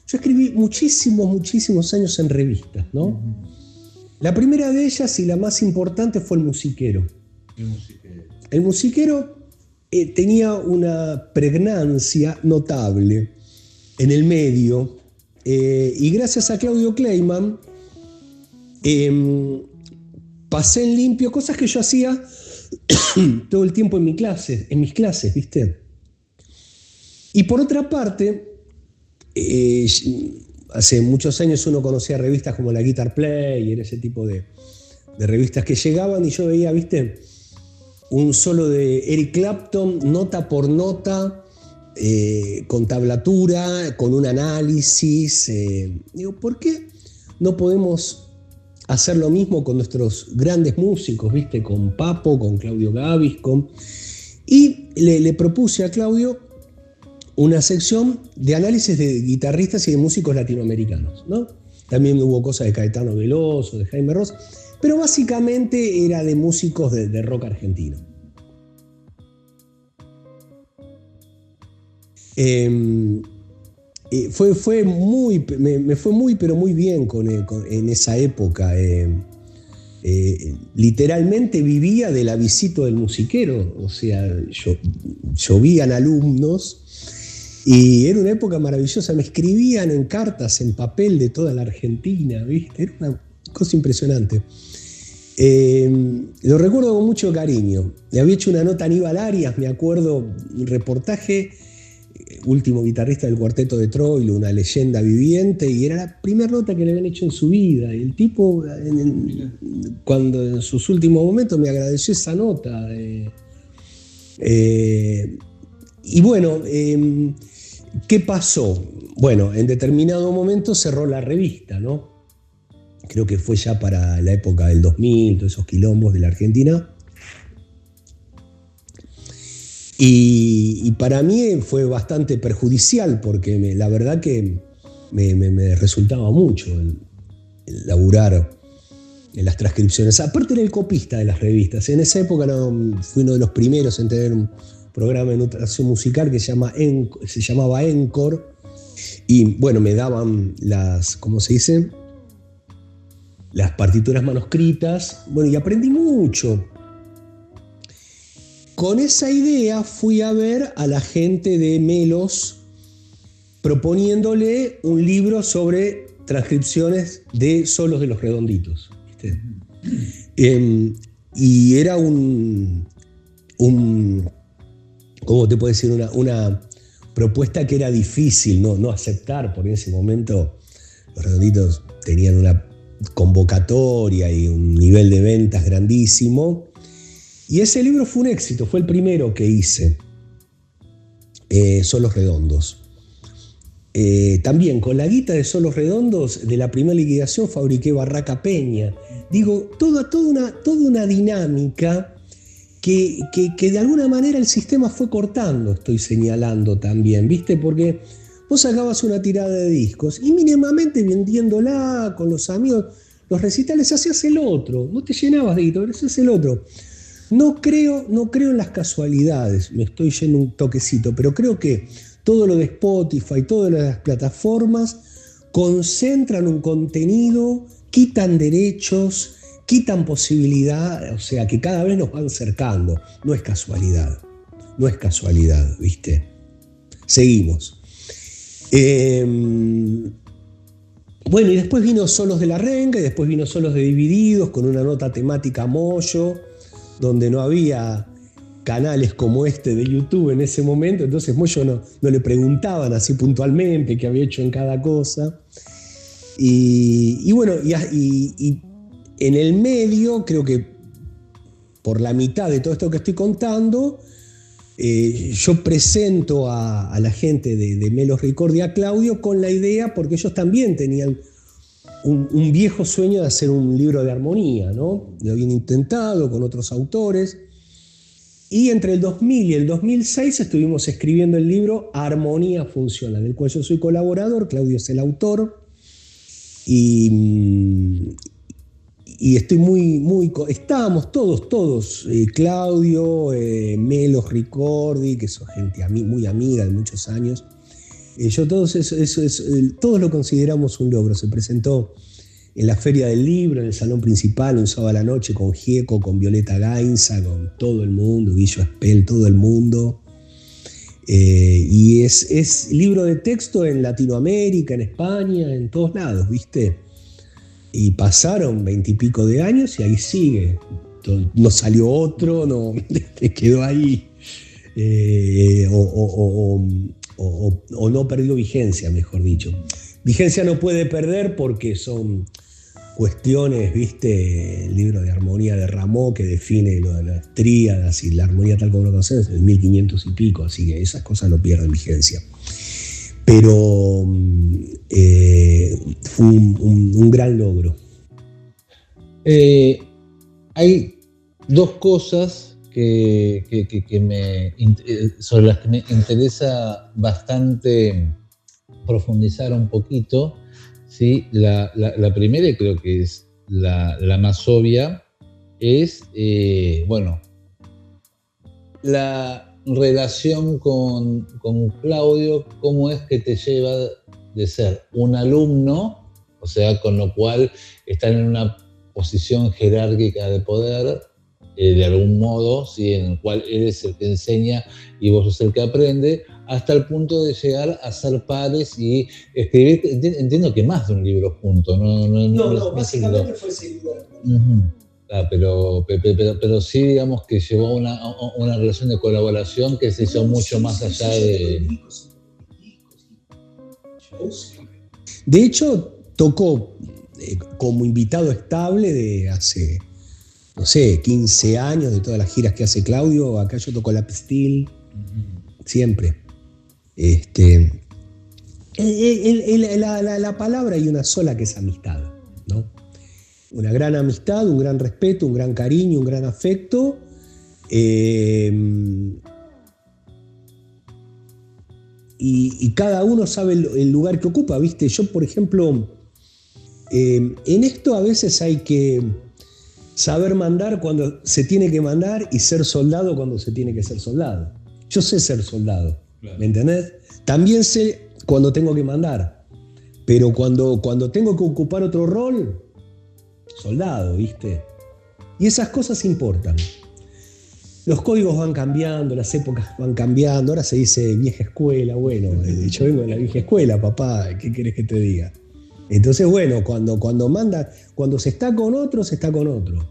Yo escribí muchísimos años en revistas, ¿no? La primera de ellas y la más importante fue El Musiquero. El Musiquero tenía una pregnancia notable en el medio, y gracias a Claudio Kleiman pasé en limpio cosas que yo hacía todo el tiempo en mis clases, ¿viste? Y por otra parte, hace muchos años uno conocía revistas como la Guitar Player, ese tipo de revistas que llegaban, y yo veía, ¿viste? Un solo de Eric Clapton, nota por nota, con tablatura, con un análisis. Digo, ¿por qué no podemos hacer lo mismo con nuestros grandes músicos, ¿viste? Con Papo, con Claudio Gaviscon. Y le propuse a Claudio una sección de análisis de guitarristas y de músicos latinoamericanos, ¿no? También hubo cosas de Caetano Veloso, de Jaime Ross, pero básicamente era de músicos de rock argentino. Me fue muy, pero muy bien en esa época. Literalmente vivía del avisito del musiquero, o sea, llovían alumnos y era una época maravillosa. Me escribían en cartas, en papel de toda la Argentina, ¿viste? Era una cosa impresionante. Lo recuerdo con mucho cariño. Le había hecho una nota a Aníbal Arias, me acuerdo, un reportaje, último guitarrista del Cuarteto de Troilo, una leyenda viviente, y era la primera nota que le habían hecho en su vida. Y el tipo, cuando en sus últimos momentos me agradeció esa nota. Y bueno, ¿qué pasó? Bueno, en determinado momento cerró la revista, ¿no? Creo que fue ya para la época del 2000, todos esos quilombos de la Argentina. Y para mí fue bastante perjudicial porque la verdad que me resultaba mucho el laburar en las transcripciones. Aparte era el copista de las revistas. En esa época fui uno de los primeros en tener un programa de notación musical que se llamaba Encore. Y bueno, me daban ¿cómo se dice? Las partituras manuscritas. Bueno, y aprendí mucho. Con esa idea fui a ver a la gente de Melos proponiéndole un libro sobre transcripciones de solos de Los Redonditos, ¿viste? Y era ¿cómo te puedo decir? Una propuesta que era difícil no aceptar, porque en ese momento Los Redonditos tenían una convocatoria y un nivel de ventas grandísimo. Y ese libro fue un éxito, fue el primero que hice, Solos Redondos. También con la guita de Solos Redondos, de la primera liquidación, fabriqué Barraca Peña. Digo, toda una dinámica que de alguna manera el sistema fue cortando, estoy señalando también, ¿viste? Porque vos sacabas una tirada de discos y mínimamente vendiéndola con los amigos, los recitales, hacías el otro, no te llenabas de guita, pero hacías el otro. No creo en las casualidades, me estoy yendo un toquecito, pero creo que todo lo de Spotify, todas las plataformas concentran un contenido, quitan derechos, quitan posibilidad, o sea que cada vez nos van cercando. No es casualidad, ¿viste? Seguimos. Bueno, y después vino Solos de la Renga, y después vino Solos de Divididos, con una nota temática mollo, donde no había canales como este de YouTube en ese momento, entonces Mollo no le preguntaban así puntualmente qué había hecho en cada cosa. Y bueno, y en el medio, creo que por la mitad de todo esto que estoy contando, yo presento a la gente de Melos Record y a Claudio con la idea, porque ellos también tenían un viejo sueño de hacer un libro de armonía, ¿no? Lo habían intentado con otros autores. Y entre el 2000 y el 2006 estuvimos escribiendo el libro Armonía Funcional, del cual yo soy colaborador, Claudio es el autor. Y estoy estábamos todos, Claudio, Melos Ricordi, que son gente muy amiga de muchos años. Todos lo consideramos un logro. Se presentó en la Feria del Libro, en el salón principal, un sábado a la noche, con Gieco, con Violeta Gainza, con todo el mundo, Guillo Espel, todo el mundo. Y es libro de texto en Latinoamérica, en España, en todos lados, ¿viste? Y pasaron 20 y pico de años y ahí sigue. No salió otro, no quedó ahí. O no perdió vigencia, mejor dicho. Vigencia no puede perder porque son cuestiones, ¿viste? El libro de armonía de Rameau, que define lo de las tríadas y la armonía tal como lo conocemos, es 1500 y pico, así que esas cosas no pierden vigencia. Pero fue un gran logro. Hay dos cosas sobre las que me interesa bastante profundizar un poquito, ¿sí? La primera, y creo que es la más obvia, es, la relación con Claudio, cómo es que te lleva de ser un alumno, o sea, con lo cual están en una posición jerárquica de poder, de algún modo, ¿sí? En el cual eres el que enseña y vos sos el que aprende, hasta el punto de llegar a ser pares y escribir, entiendo que más de un libro juntos, No, básicamente fue ese libro. Pero sí, digamos que llevó una relación de colaboración que se hizo mucho más allá de... De hecho, tocó como invitado estable de hace, no sé, 15 años, de todas las giras que hace Claudio. Acá yo toco la Pistil, siempre. La palabra hay una sola, que es amistad, ¿no? Una gran amistad, un gran respeto, un gran cariño, un gran afecto. Y cada uno sabe el lugar que ocupa, ¿viste? Yo, por ejemplo, en esto a veces hay que saber mandar cuando se tiene que mandar y ser soldado cuando se tiene que ser soldado. Yo sé ser soldado, claro. ¿Me entendés? También sé cuando tengo que mandar, pero cuando tengo que ocupar otro rol, soldado, ¿viste? Y esas cosas importan. Los códigos van cambiando, las épocas van cambiando. Ahora se dice vieja escuela. Bueno, yo vengo de la vieja escuela, papá, ¿qué querés que te diga? Entonces, bueno, cuando se está con otro, se está con otro.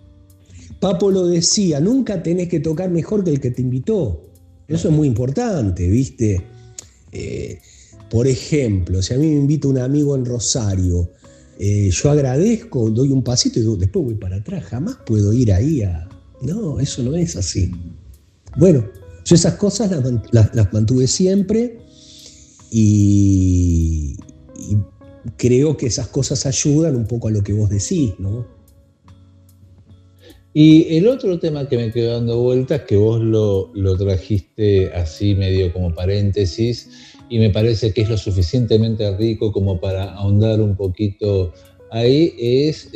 Papo lo decía, nunca tenés que tocar mejor que el que te invitó. Eso es muy importante, ¿viste? Por ejemplo, si a mí me invita un amigo en Rosario, yo agradezco, doy un pasito y después voy para atrás. Jamás puedo ir ahí a... No, eso no es así. Bueno, yo esas cosas las mantuve siempre y creo que esas cosas ayudan un poco a lo que vos decís, ¿no? Y el otro tema que me quedó dando vueltas, que vos lo trajiste así medio como paréntesis, y me parece que es lo suficientemente rico como para ahondar un poquito ahí, es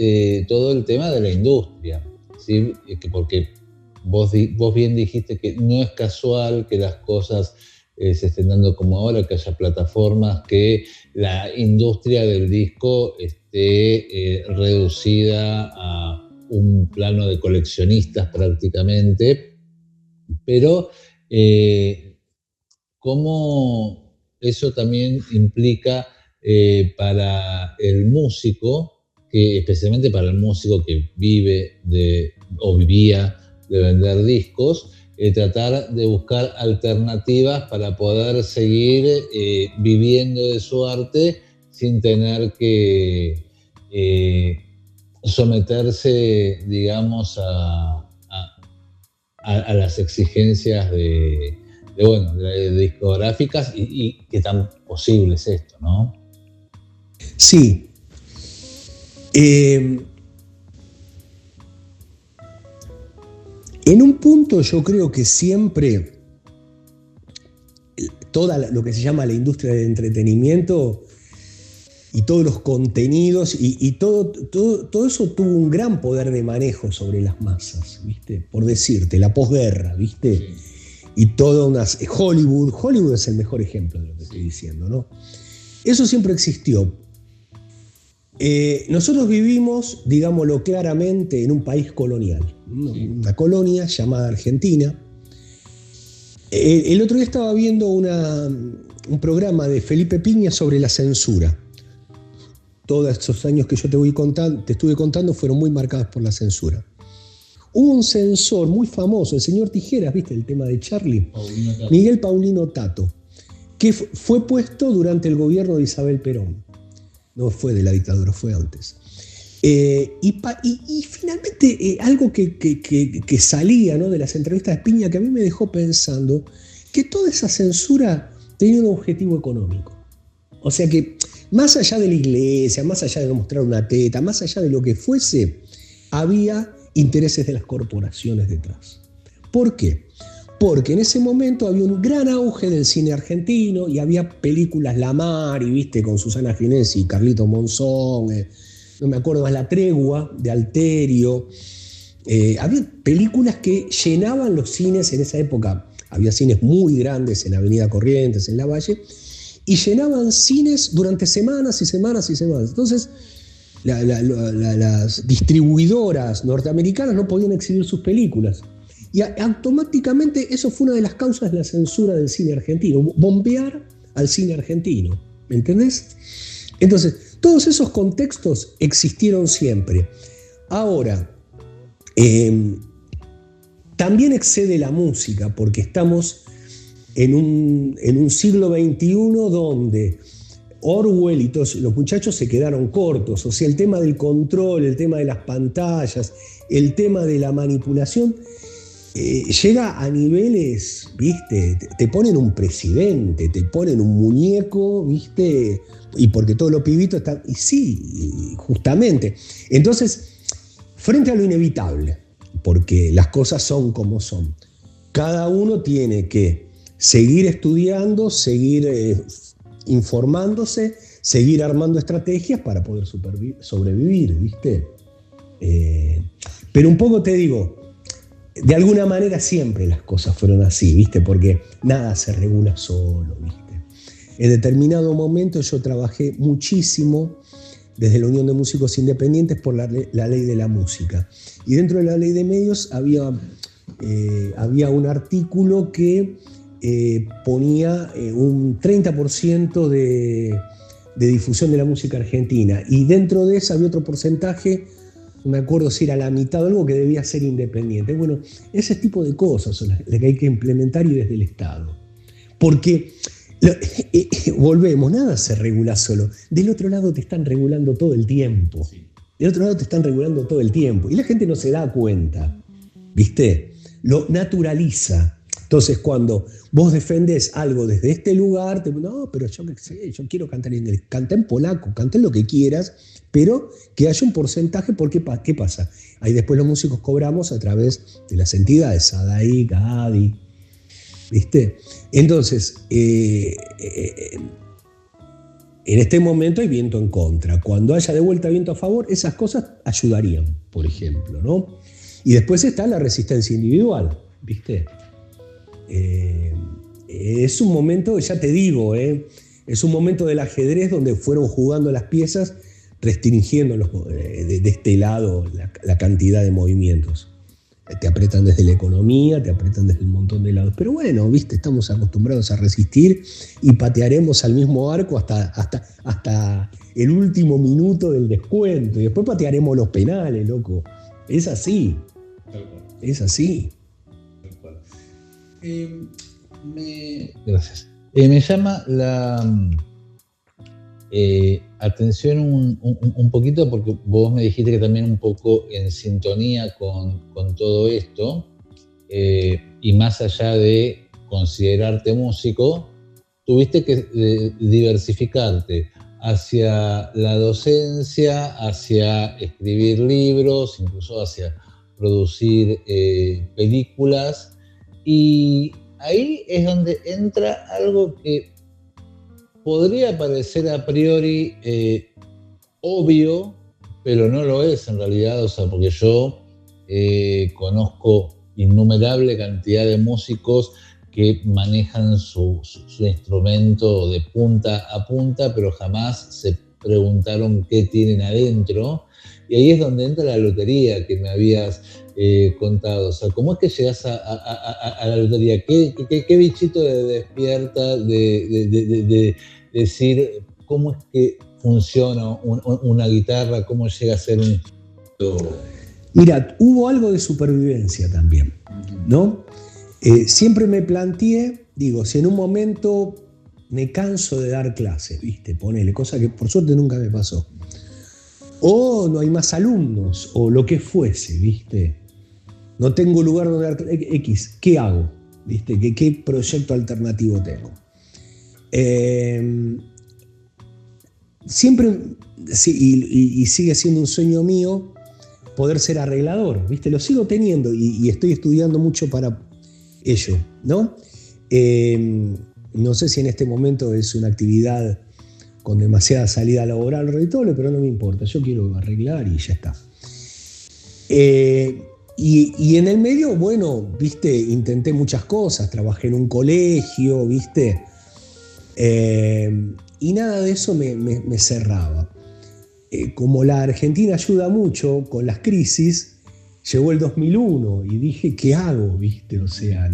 todo el tema de la industria, ¿sí? Porque vos bien dijiste que no es casual que las cosas se estén dando como ahora, que haya plataformas, que la industria del disco esté reducida a un plano de coleccionistas prácticamente, pero cómo eso también implica para el músico, especialmente para el músico que vive o vivía de vender discos, tratar de buscar alternativas para poder seguir viviendo de su arte sin tener que someterse, digamos, a las exigencias de discográficas y qué tan posible es esto, ¿no? Sí. En un punto yo creo que siempre toda lo que se llama la industria del entretenimiento y todos los contenidos y todo eso tuvo un gran poder de manejo sobre las masas, ¿viste? Por decirte, la posguerra, ¿viste? Sí. Y toda Hollywood es el mejor ejemplo de lo que estoy diciendo, ¿no? Eso siempre existió. Nosotros vivimos, digámoslo claramente, en un país colonial, una colonia llamada Argentina. El otro día estaba viendo un programa de Felipe Piña sobre la censura. Todos estos años que yo te estuve contando fueron muy marcados por la censura. Hubo un censor muy famoso, el señor Tijeras, ¿viste? El tema de Charlie. Miguel Paulino Tato, que fue puesto durante el gobierno de Isabel Perón. No fue de la dictadura, fue antes. Y finalmente algo que salía, ¿no?, de las entrevistas de Piña, que a mí me dejó pensando que toda esa censura tenía un objetivo económico. O sea que más allá de la iglesia, más allá de no mostrar una teta, más allá de lo que fuese, había intereses de las corporaciones detrás. ¿Por qué? Porque en ese momento había un gran auge del cine argentino y había películas La Mar, y viste, con Susana Ginesi y Carlito Monzón, no me acuerdo más, La Tregua de Alterio. Había películas que llenaban los cines en esa época. Había cines muy grandes en Avenida Corrientes, en Lavalle, y llenaban cines durante semanas y semanas y semanas. Entonces, las distribuidoras norteamericanas no podían exhibir sus películas. Y automáticamente eso fue una de las causas de la censura del cine argentino, bombear al cine argentino, ¿me entendés? Entonces, todos esos contextos existieron siempre. Ahora, también excede la música, porque estamos en un siglo XXI donde Orwell y todos los muchachos se quedaron cortos. O sea, el tema del control, el tema de las pantallas, el tema de la manipulación, llega a niveles, ¿viste? Te ponen un presidente, te ponen un muñeco, ¿viste? Y porque todos los pibitos están... Y sí, justamente. Entonces, frente a lo inevitable, porque las cosas son como son, cada uno tiene que seguir estudiando, seguir informándose, seguir armando estrategias para poder sobrevivir, ¿viste? Pero un poco te digo, de alguna manera siempre las cosas fueron así, ¿viste? Porque nada se regula solo, ¿viste? En determinado momento yo trabajé muchísimo desde la Unión de Músicos Independientes por la ley de la música. Y dentro de la ley de medios había un artículo que ponía un 30% de difusión de la música argentina. Y dentro de eso había otro porcentaje, no me acuerdo si era la mitad o algo, que debía ser independiente. Bueno, ese tipo de cosas son las que hay que implementar, y desde el Estado. Porque, volvemos, nada se regula solo. Del otro lado te están regulando todo el tiempo. Del otro lado te están regulando todo el tiempo. Y la gente no se da cuenta, ¿viste? Lo naturaliza. Entonces, cuando vos defendés algo desde este lugar, no, pero yo qué sé, yo quiero cantar en inglés. Canta en polaco, canta en lo que quieras, pero que haya un porcentaje, porque ¿qué pasa? Ahí después los músicos cobramos a través de las entidades, SADAI, GADI, ¿viste? Entonces, en este momento hay viento en contra. Cuando haya de vuelta viento a favor, esas cosas ayudarían, por ejemplo, ¿no? Y después está la resistencia individual, ¿viste? Es un momento, ya te digo, es un momento del ajedrez donde fueron jugando las piezas, restringiendo de este lado la cantidad de movimientos. Te apretan desde la economía, te apretan desde un montón de lados. Pero bueno, ¿viste? Estamos acostumbrados a resistir y patearemos al mismo arco hasta el último minuto del descuento. Y después patearemos los penales, loco. Es así. Es así. Gracias. Me llama la atención un poquito, porque vos me dijiste que también un poco en sintonía con todo esto, y más allá de considerarte músico, tuviste que diversificarte hacia la docencia, hacia escribir libros, incluso hacia producir películas. Y ahí es donde entra algo que podría parecer a priori obvio, pero no lo es en realidad. O sea, porque yo conozco innumerable cantidad de músicos que manejan su instrumento de punta a punta, pero jamás se preguntaron qué tienen adentro. Y ahí es donde entra la lotería que me habías contado. O sea, ¿cómo es que llegas a la lotería? ¿Qué bichito te despierta de decir cómo es que funciona una guitarra? ¿Cómo llega a ser un... Mira, hubo algo de supervivencia también, ¿no? Siempre me planteé, digo, si en un momento me canso de dar clases, ¿viste? Ponele, cosa que por suerte nunca me pasó. O no hay más alumnos, o lo que fuese, ¿viste? No tengo lugar donde dar X, ¿qué hago? ¿Viste? ¿Qué proyecto alternativo tengo? Siempre, sí, y sigue siendo un sueño mío, poder ser arreglador, ¿viste? Lo sigo teniendo y estoy estudiando mucho para ello, ¿no? No sé si en este momento es una actividad con demasiada salida laboral o redituable, pero no me importa, yo quiero arreglar y ya está. Y en el medio, bueno, ¿viste? Intenté muchas cosas, trabajé en un colegio, ¿viste? Y nada de eso me cerraba. Como la Argentina ayuda mucho con las crisis, llegó el 2001 y dije, ¿qué hago? ¿Viste? O sea,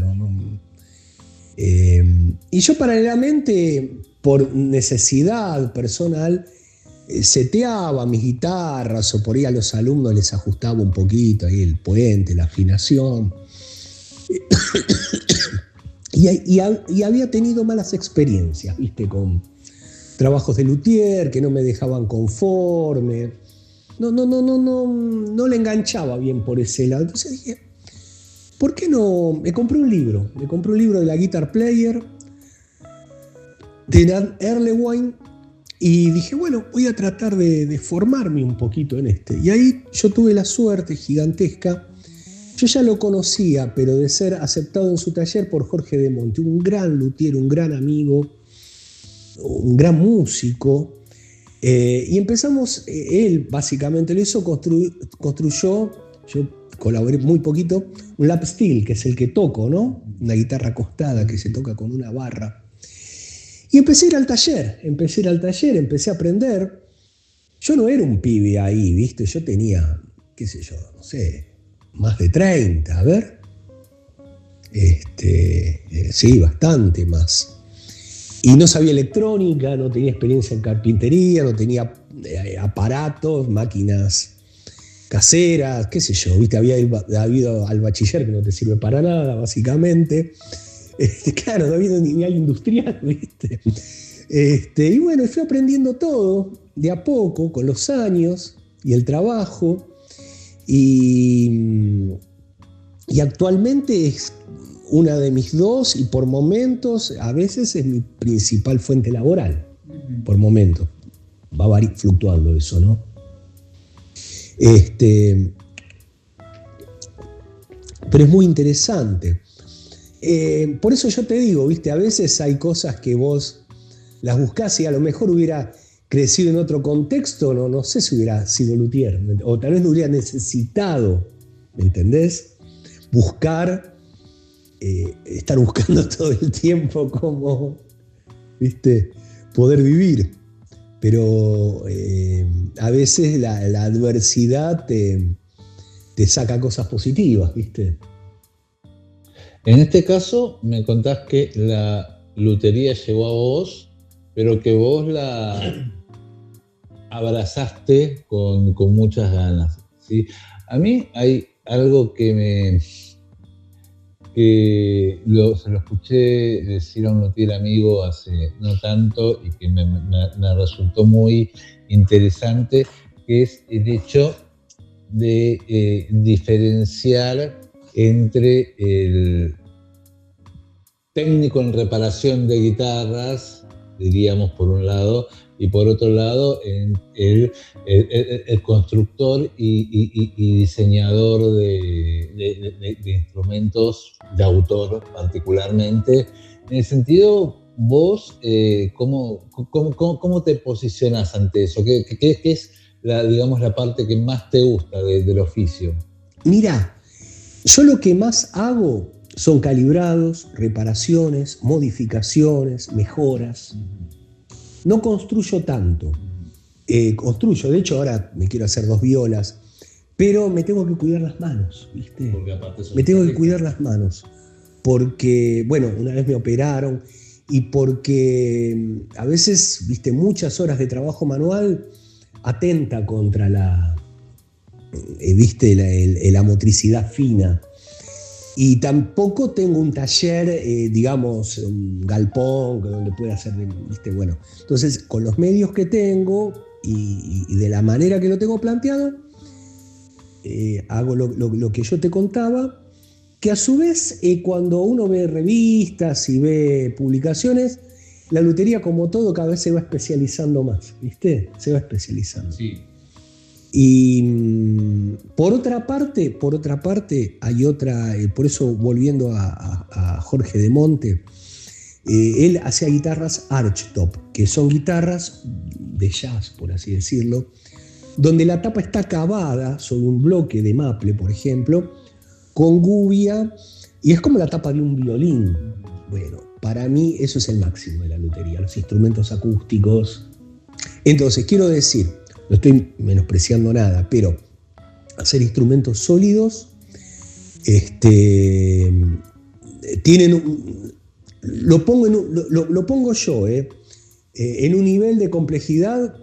y yo paralelamente, por necesidad personal, seteaba mis guitarras o por ahí a los alumnos les ajustaba un poquito ahí el puente, la afinación. Y había tenido malas experiencias, ¿viste? Con trabajos de luthier que no me dejaban conforme. No le enganchaba bien por ese lado. Entonces dije, ¿por qué no? Me compré un libro de la Guitar Player de Dan Erlewine y dije, bueno, voy a tratar de formarme un poquito en este. Y ahí yo tuve la suerte gigantesca. Yo ya lo conocía, pero de ser aceptado en su taller por Jorge de Monte, un gran luthier, un gran amigo, un gran músico. Y empezamos, él básicamente lo hizo, construyó, yo colaboré muy poquito, un lap steel, que es el que toco, ¿no? Una guitarra acostada que se toca con una barra. Y empecé a ir al taller, empecé a aprender. Yo no era un pibe ahí, ¿viste? Yo tenía, qué sé yo, no sé, más de 30, a ver. Sí, bastante más. Y no sabía electrónica, no tenía experiencia en carpintería, no tenía aparatos, máquinas caseras, qué sé yo, ¿viste? Había ido al bachiller que no te sirve para nada, básicamente. Claro, no había ni al industrial, ¿viste? Y bueno, fui aprendiendo todo de a poco, con los años y el trabajo. Y actualmente es una de mis dos y por momentos, a veces es mi principal fuente laboral. Por momentos. Va fluctuando eso, ¿no? Pero es muy interesante. Por eso yo te digo, ¿viste? A veces hay cosas que vos las buscás y a lo mejor hubiera crecido en otro contexto, no sé si hubiera sido luthier, o tal vez no hubiera necesitado, ¿me entendés? Estar buscando todo el tiempo cómo, ¿viste? Poder vivir. Pero a veces la adversidad te saca cosas positivas, ¿viste? En este caso, me contás que la lutería llegó a vos, pero que vos la abrazaste con muchas ganas, ¿sí? A mí hay algo que se lo escuché decir a un luthier amigo hace no tanto y que me resultó muy interesante, que es el hecho de diferenciar entre el técnico en reparación de guitarras, diríamos por un lado, y por otro lado el constructor y diseñador de instrumentos de autor particularmente. En el sentido, vos, ¿cómo te posicionás ante eso? ¿Qué es la parte que más te gusta del oficio? Mira, yo lo que más hago son calibrados, reparaciones, modificaciones, mejoras. No construyo tanto. Construyo, de hecho ahora me quiero hacer 2 violas, pero me tengo que cuidar las manos, ¿viste? Me tengo que cuidar las manos. Porque, bueno, una vez me operaron y porque a veces, ¿viste? Muchas horas de trabajo manual atenta contra la motricidad fina. Y tampoco tengo un taller, digamos, un galpón donde pueda hacer, ¿viste? Bueno, entonces con los medios que tengo y de la manera que lo tengo planteado, hago lo que yo te contaba, que a su vez cuando uno ve revistas y ve publicaciones, la lutería como todo cada vez se va especializando más, ¿viste? Se va especializando. Sí. Y por otra parte, hay otra, por eso volviendo a Jorge de Monte, él hacía guitarras archtop, que son guitarras de jazz, por así decirlo, donde la tapa está cavada sobre un bloque de maple, por ejemplo, con gubia, y es como la tapa de un violín. Bueno, para mí eso es el máximo de la lutería, los instrumentos acústicos. Entonces, quiero decir, no estoy menospreciando nada, pero hacer instrumentos sólidos tienen lo pongo yo en un nivel de complejidad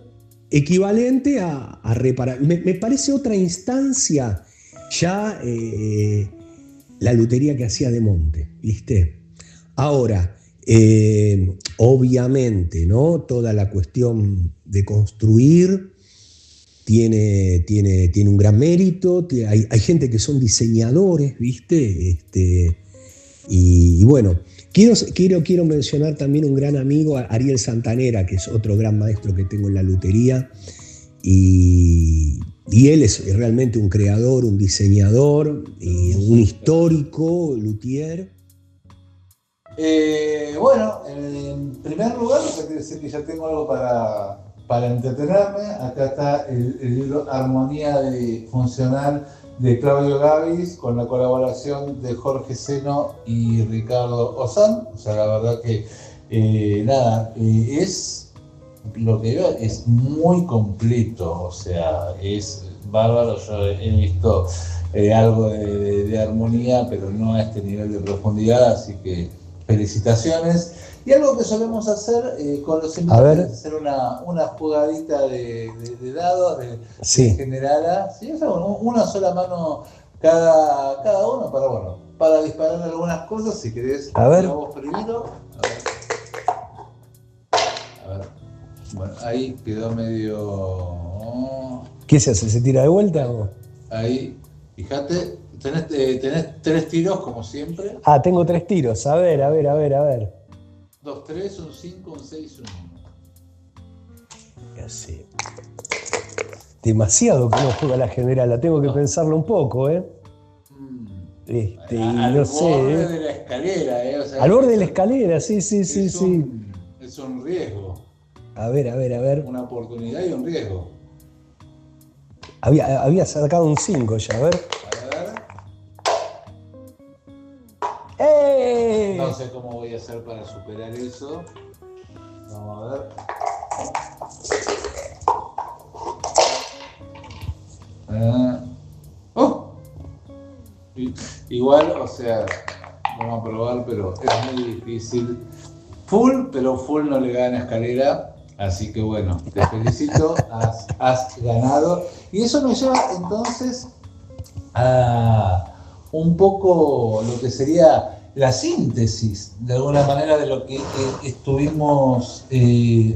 equivalente a reparar. Me parece otra instancia ya la lutería que hacía de Monte, ¿viste? Ahora, obviamente, ¿no? Toda la cuestión de construir tiene un gran mérito. Hay gente que son diseñadores, ¿viste? Y bueno, quiero mencionar también un gran amigo, Ariel Santanera, que es otro gran maestro que tengo en la lutería. Y él es realmente un creador, un diseñador, un histórico luthier. Bueno, en primer lugar, quiero decir que ya tengo algo para entretenerme. Acá está el libro Armonía Funcional de Claudio Gavis, con la colaboración de Jorge Seno y Ricardo Ozán. O sea, la verdad que es lo que veo, es muy completo, o sea, es bárbaro. Yo he visto algo de armonía, pero no a este nivel de profundidad, así que felicitaciones. Y algo que solemos hacer con los invitados es hacer una jugadita de dados, de generala, ¿sí? O sea, una sola mano cada uno para disparar algunas cosas. Si querés, a ver. Vos primero. A ver. Bueno, ahí quedó medio... ¿Qué se hace? ¿Se tira de vuelta o...? Ahí, fíjate, tenés 3 tiros como siempre. Ah, tengo 3 tiros, a ver. 2, 3, un 5, un 6, un 1. Así. Demasiado que no juega la general, tengo que pensarlo un poco, al no sé. Borde de la escalera, o sea, al borde de la escalera, sí. Es un riesgo. A ver. Una oportunidad y un riesgo. Había sacado un 5 ya, a ver. ¡Eh! No sé cómo voy a hacer para superar eso. Vamos a ver. Igual, o sea, vamos a probar, pero es muy difícil. Pero full no le gana escalera. Así que bueno, te felicito, has ganado. Y eso me lleva entonces a un poco lo que sería la síntesis, de alguna manera, de lo que estuvimos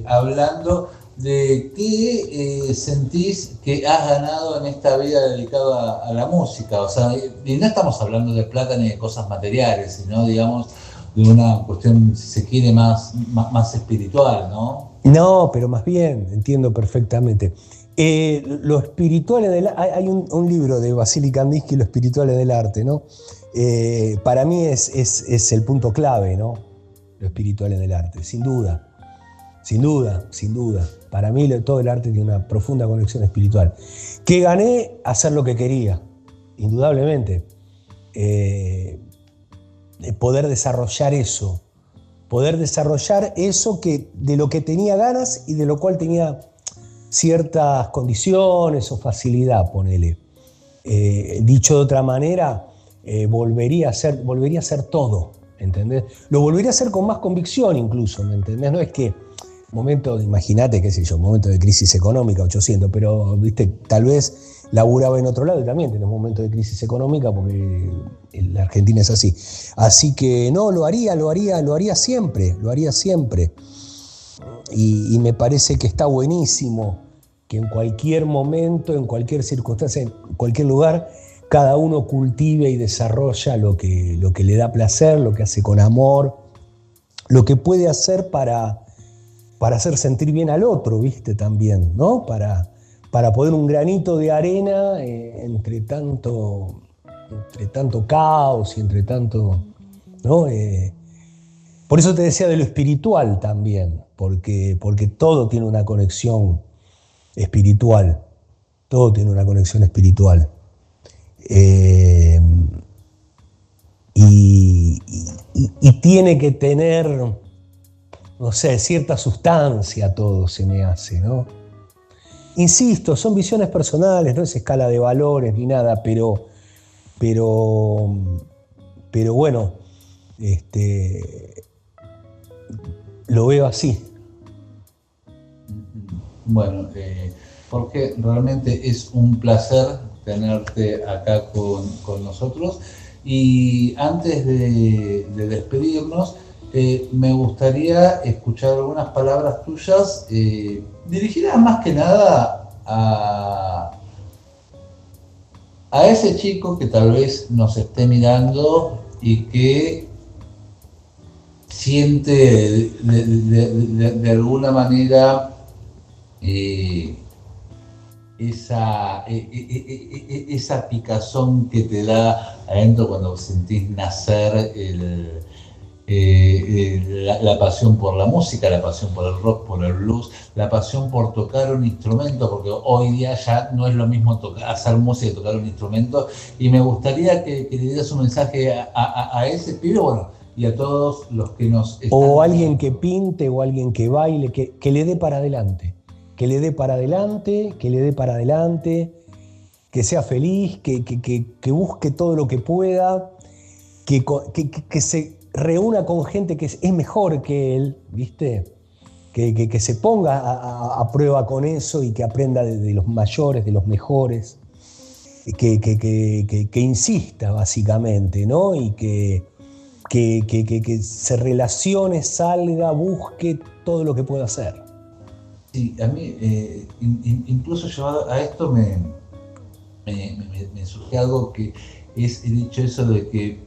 hablando, de qué sentís que has ganado en esta vida dedicada a la música. O sea, y no estamos hablando de plata ni de cosas materiales, sino, digamos, de una cuestión, si se quiere, más espiritual, ¿no? No, pero más bien, entiendo perfectamente. Lo espiritual del arte, hay un libro de Vasily Kandinsky, Lo espiritual del arte, ¿no? Para mí es el punto clave, ¿no? Lo espiritual del arte, sin duda. Para mí todo el arte tiene una profunda conexión espiritual. Que gané hacer lo que quería, indudablemente. Poder desarrollar eso de lo que tenía ganas y de lo cual tenía ciertas condiciones o facilidad, ponele. Dicho de otra manera, volvería a hacer todo, ¿entendés? Lo volvería a hacer con más convicción incluso, ¿me entendés? No es que imagínate, qué sé yo, momento de crisis económica, 800, pero, viste, tal vez laburaba en otro lado y también tenés momentos de crisis económica porque la Argentina es así. Así que no, lo haría siempre. Y me parece que está buenísimo que en cualquier momento, en cualquier circunstancia, en cualquier lugar, cada uno cultive y desarrolla lo que le da placer, lo que hace con amor, lo que puede hacer para hacer sentir bien al otro, ¿viste? También, ¿no? Para para poner un granito de arena entre tanto caos y entre tanto, ¿no? Por eso te decía de lo espiritual también, porque todo tiene una conexión espiritual, todo tiene una conexión espiritual. Y tiene que tener, no sé, cierta sustancia todo se me hace, ¿no? Insisto, son visiones personales, no es escala de valores ni nada, pero bueno, lo veo así. Bueno, Jorge, realmente es un placer tenerte acá con nosotros. Y antes de despedirnos, me gustaría escuchar algunas palabras tuyas dirigidas más que nada a ese chico que tal vez nos esté mirando y que siente de alguna manera esa picazón que te da adentro cuando sentís nacer la pasión por la música, la pasión por el rock, por el blues, la pasión por tocar un instrumento, porque hoy día ya no es lo mismo hacer música que tocar un instrumento, y me gustaría que le dieras un mensaje a ese pibe, bueno, y a todos los que nos están... O alguien que pinte, o alguien que baile, que le dé para adelante, que le dé para adelante, que le dé para adelante, que sea feliz, que busque todo lo que pueda, que se reúna con gente que es mejor que él, ¿viste? Que se ponga a prueba con eso y que aprenda de los mayores, de los mejores, que insista básicamente, ¿no? Y que se relacione, salga, busque todo lo que pueda hacer. Sí, a mí incluso llevado a esto me surge algo que es el hecho eso de que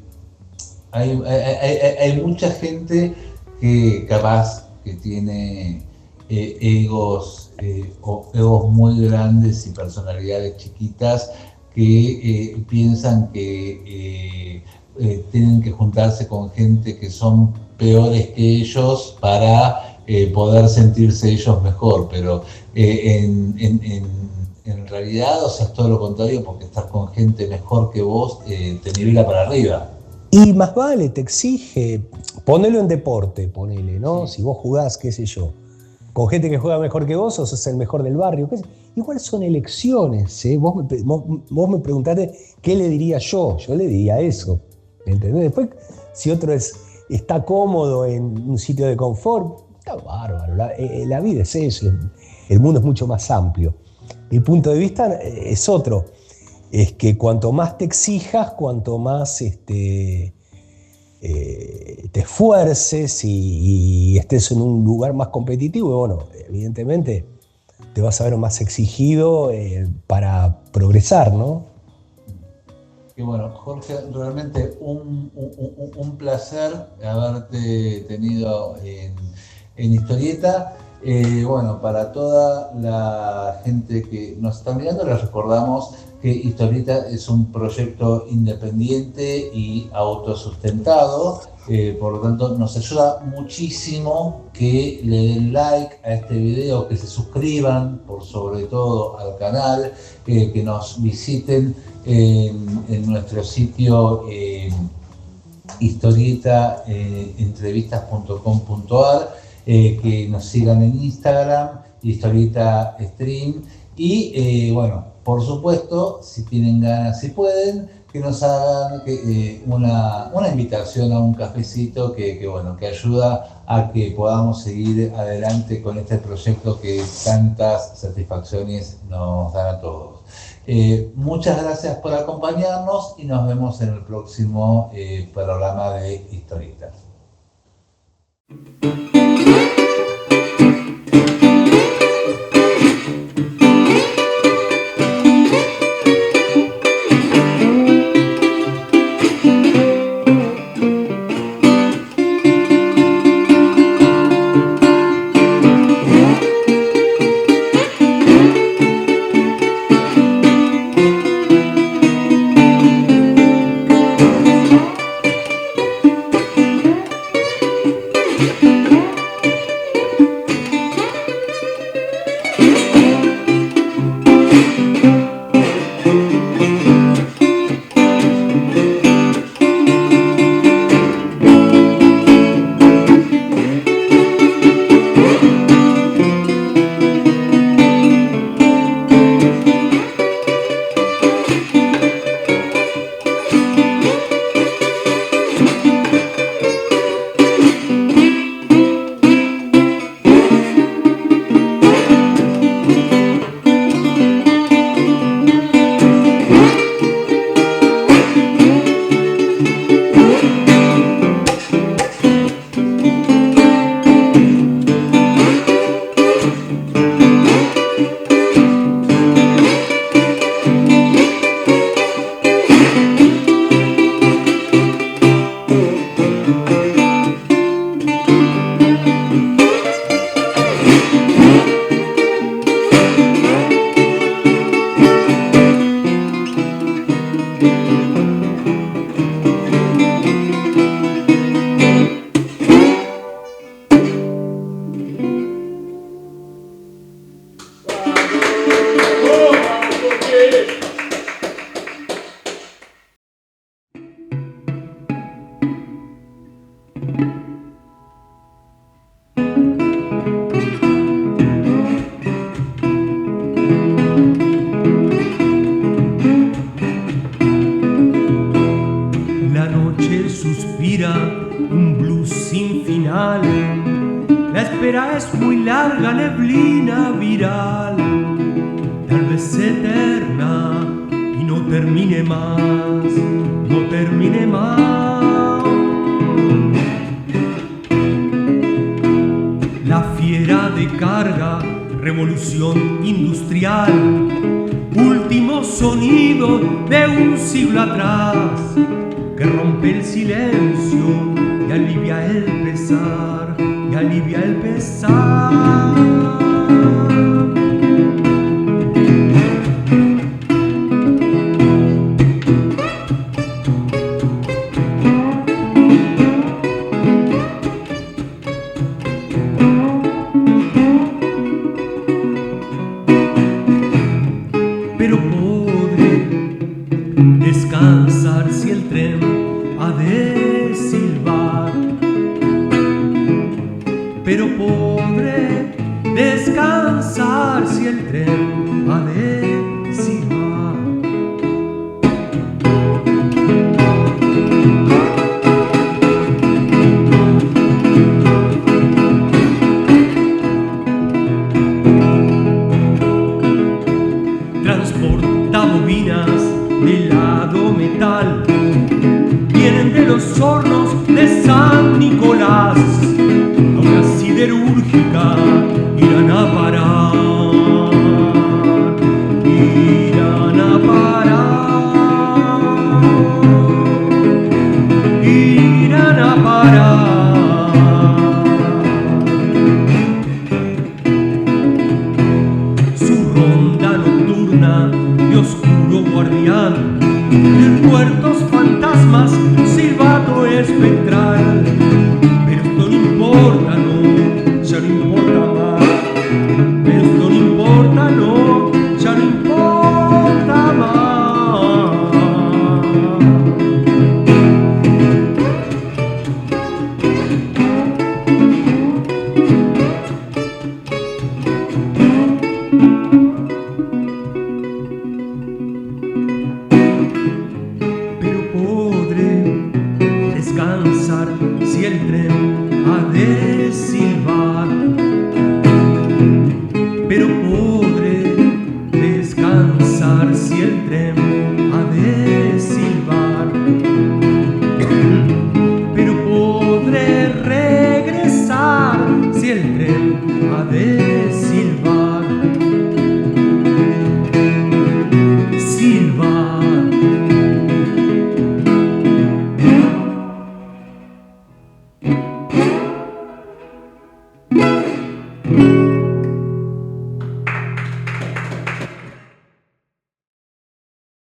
hay mucha gente que capaz que tiene egos muy grandes y personalidades chiquitas que piensan que tienen que juntarse con gente que son peores que ellos para poder sentirse ellos mejor, pero en realidad, o sea, es todo lo contrario, porque estar con gente mejor que vos te nivela para arriba. Y más vale, te exige, ponelo en deporte, ponele, ¿no? Sí. Si vos jugás, qué sé yo, con gente que juega mejor que vos, o sos el mejor del barrio, igual son elecciones, ¿eh? Vos me preguntaste qué le diría yo le diría eso, ¿entendés? Después, si otro está cómodo en un sitio de confort, está bárbaro, la vida es eso, el mundo es mucho más amplio. Mi punto de vista es otro. Es que cuanto más te exijas, cuanto más te esfuerces y estés en un lugar más competitivo, bueno, evidentemente te vas a ver más exigido para progresar, ¿no? Y bueno, Jorge, realmente un placer haberte tenido en Historieta. Bueno, para toda la gente que nos está mirando, les recordamos que Historieta es un proyecto independiente y autosustentado, por lo tanto nos ayuda muchísimo que le den like a este video, que se suscriban por sobre todo al canal, que nos visiten en nuestro sitio historietaentrevistas.com.ar, que nos sigan en Instagram, Historieta Stream, y bueno, por supuesto, si tienen ganas, si pueden, que nos hagan una invitación a un cafecito que ayuda a que podamos seguir adelante con este proyecto que tantas satisfacciones nos dan a todos. Muchas gracias por acompañarnos y nos vemos en el próximo programa de Historietas. larga neblina viral, tal vez eterna, y no termine más, no termine más. La fiera de carga, revolución industrial, último sonido de un siglo atrás, que rompe el silencio y alivia el pesar, y alivia el pesar. Pero podré descansar si el tren ha de silbar. Pero podré descansar si el tren ha de silbar. Transporta bobinas de helado metal, vienen de los hornos de San Nicolás, a una siderúrgica irán a parar, irán a parar, irán a parar. Su ronda nocturna de oscuro guardián del puerto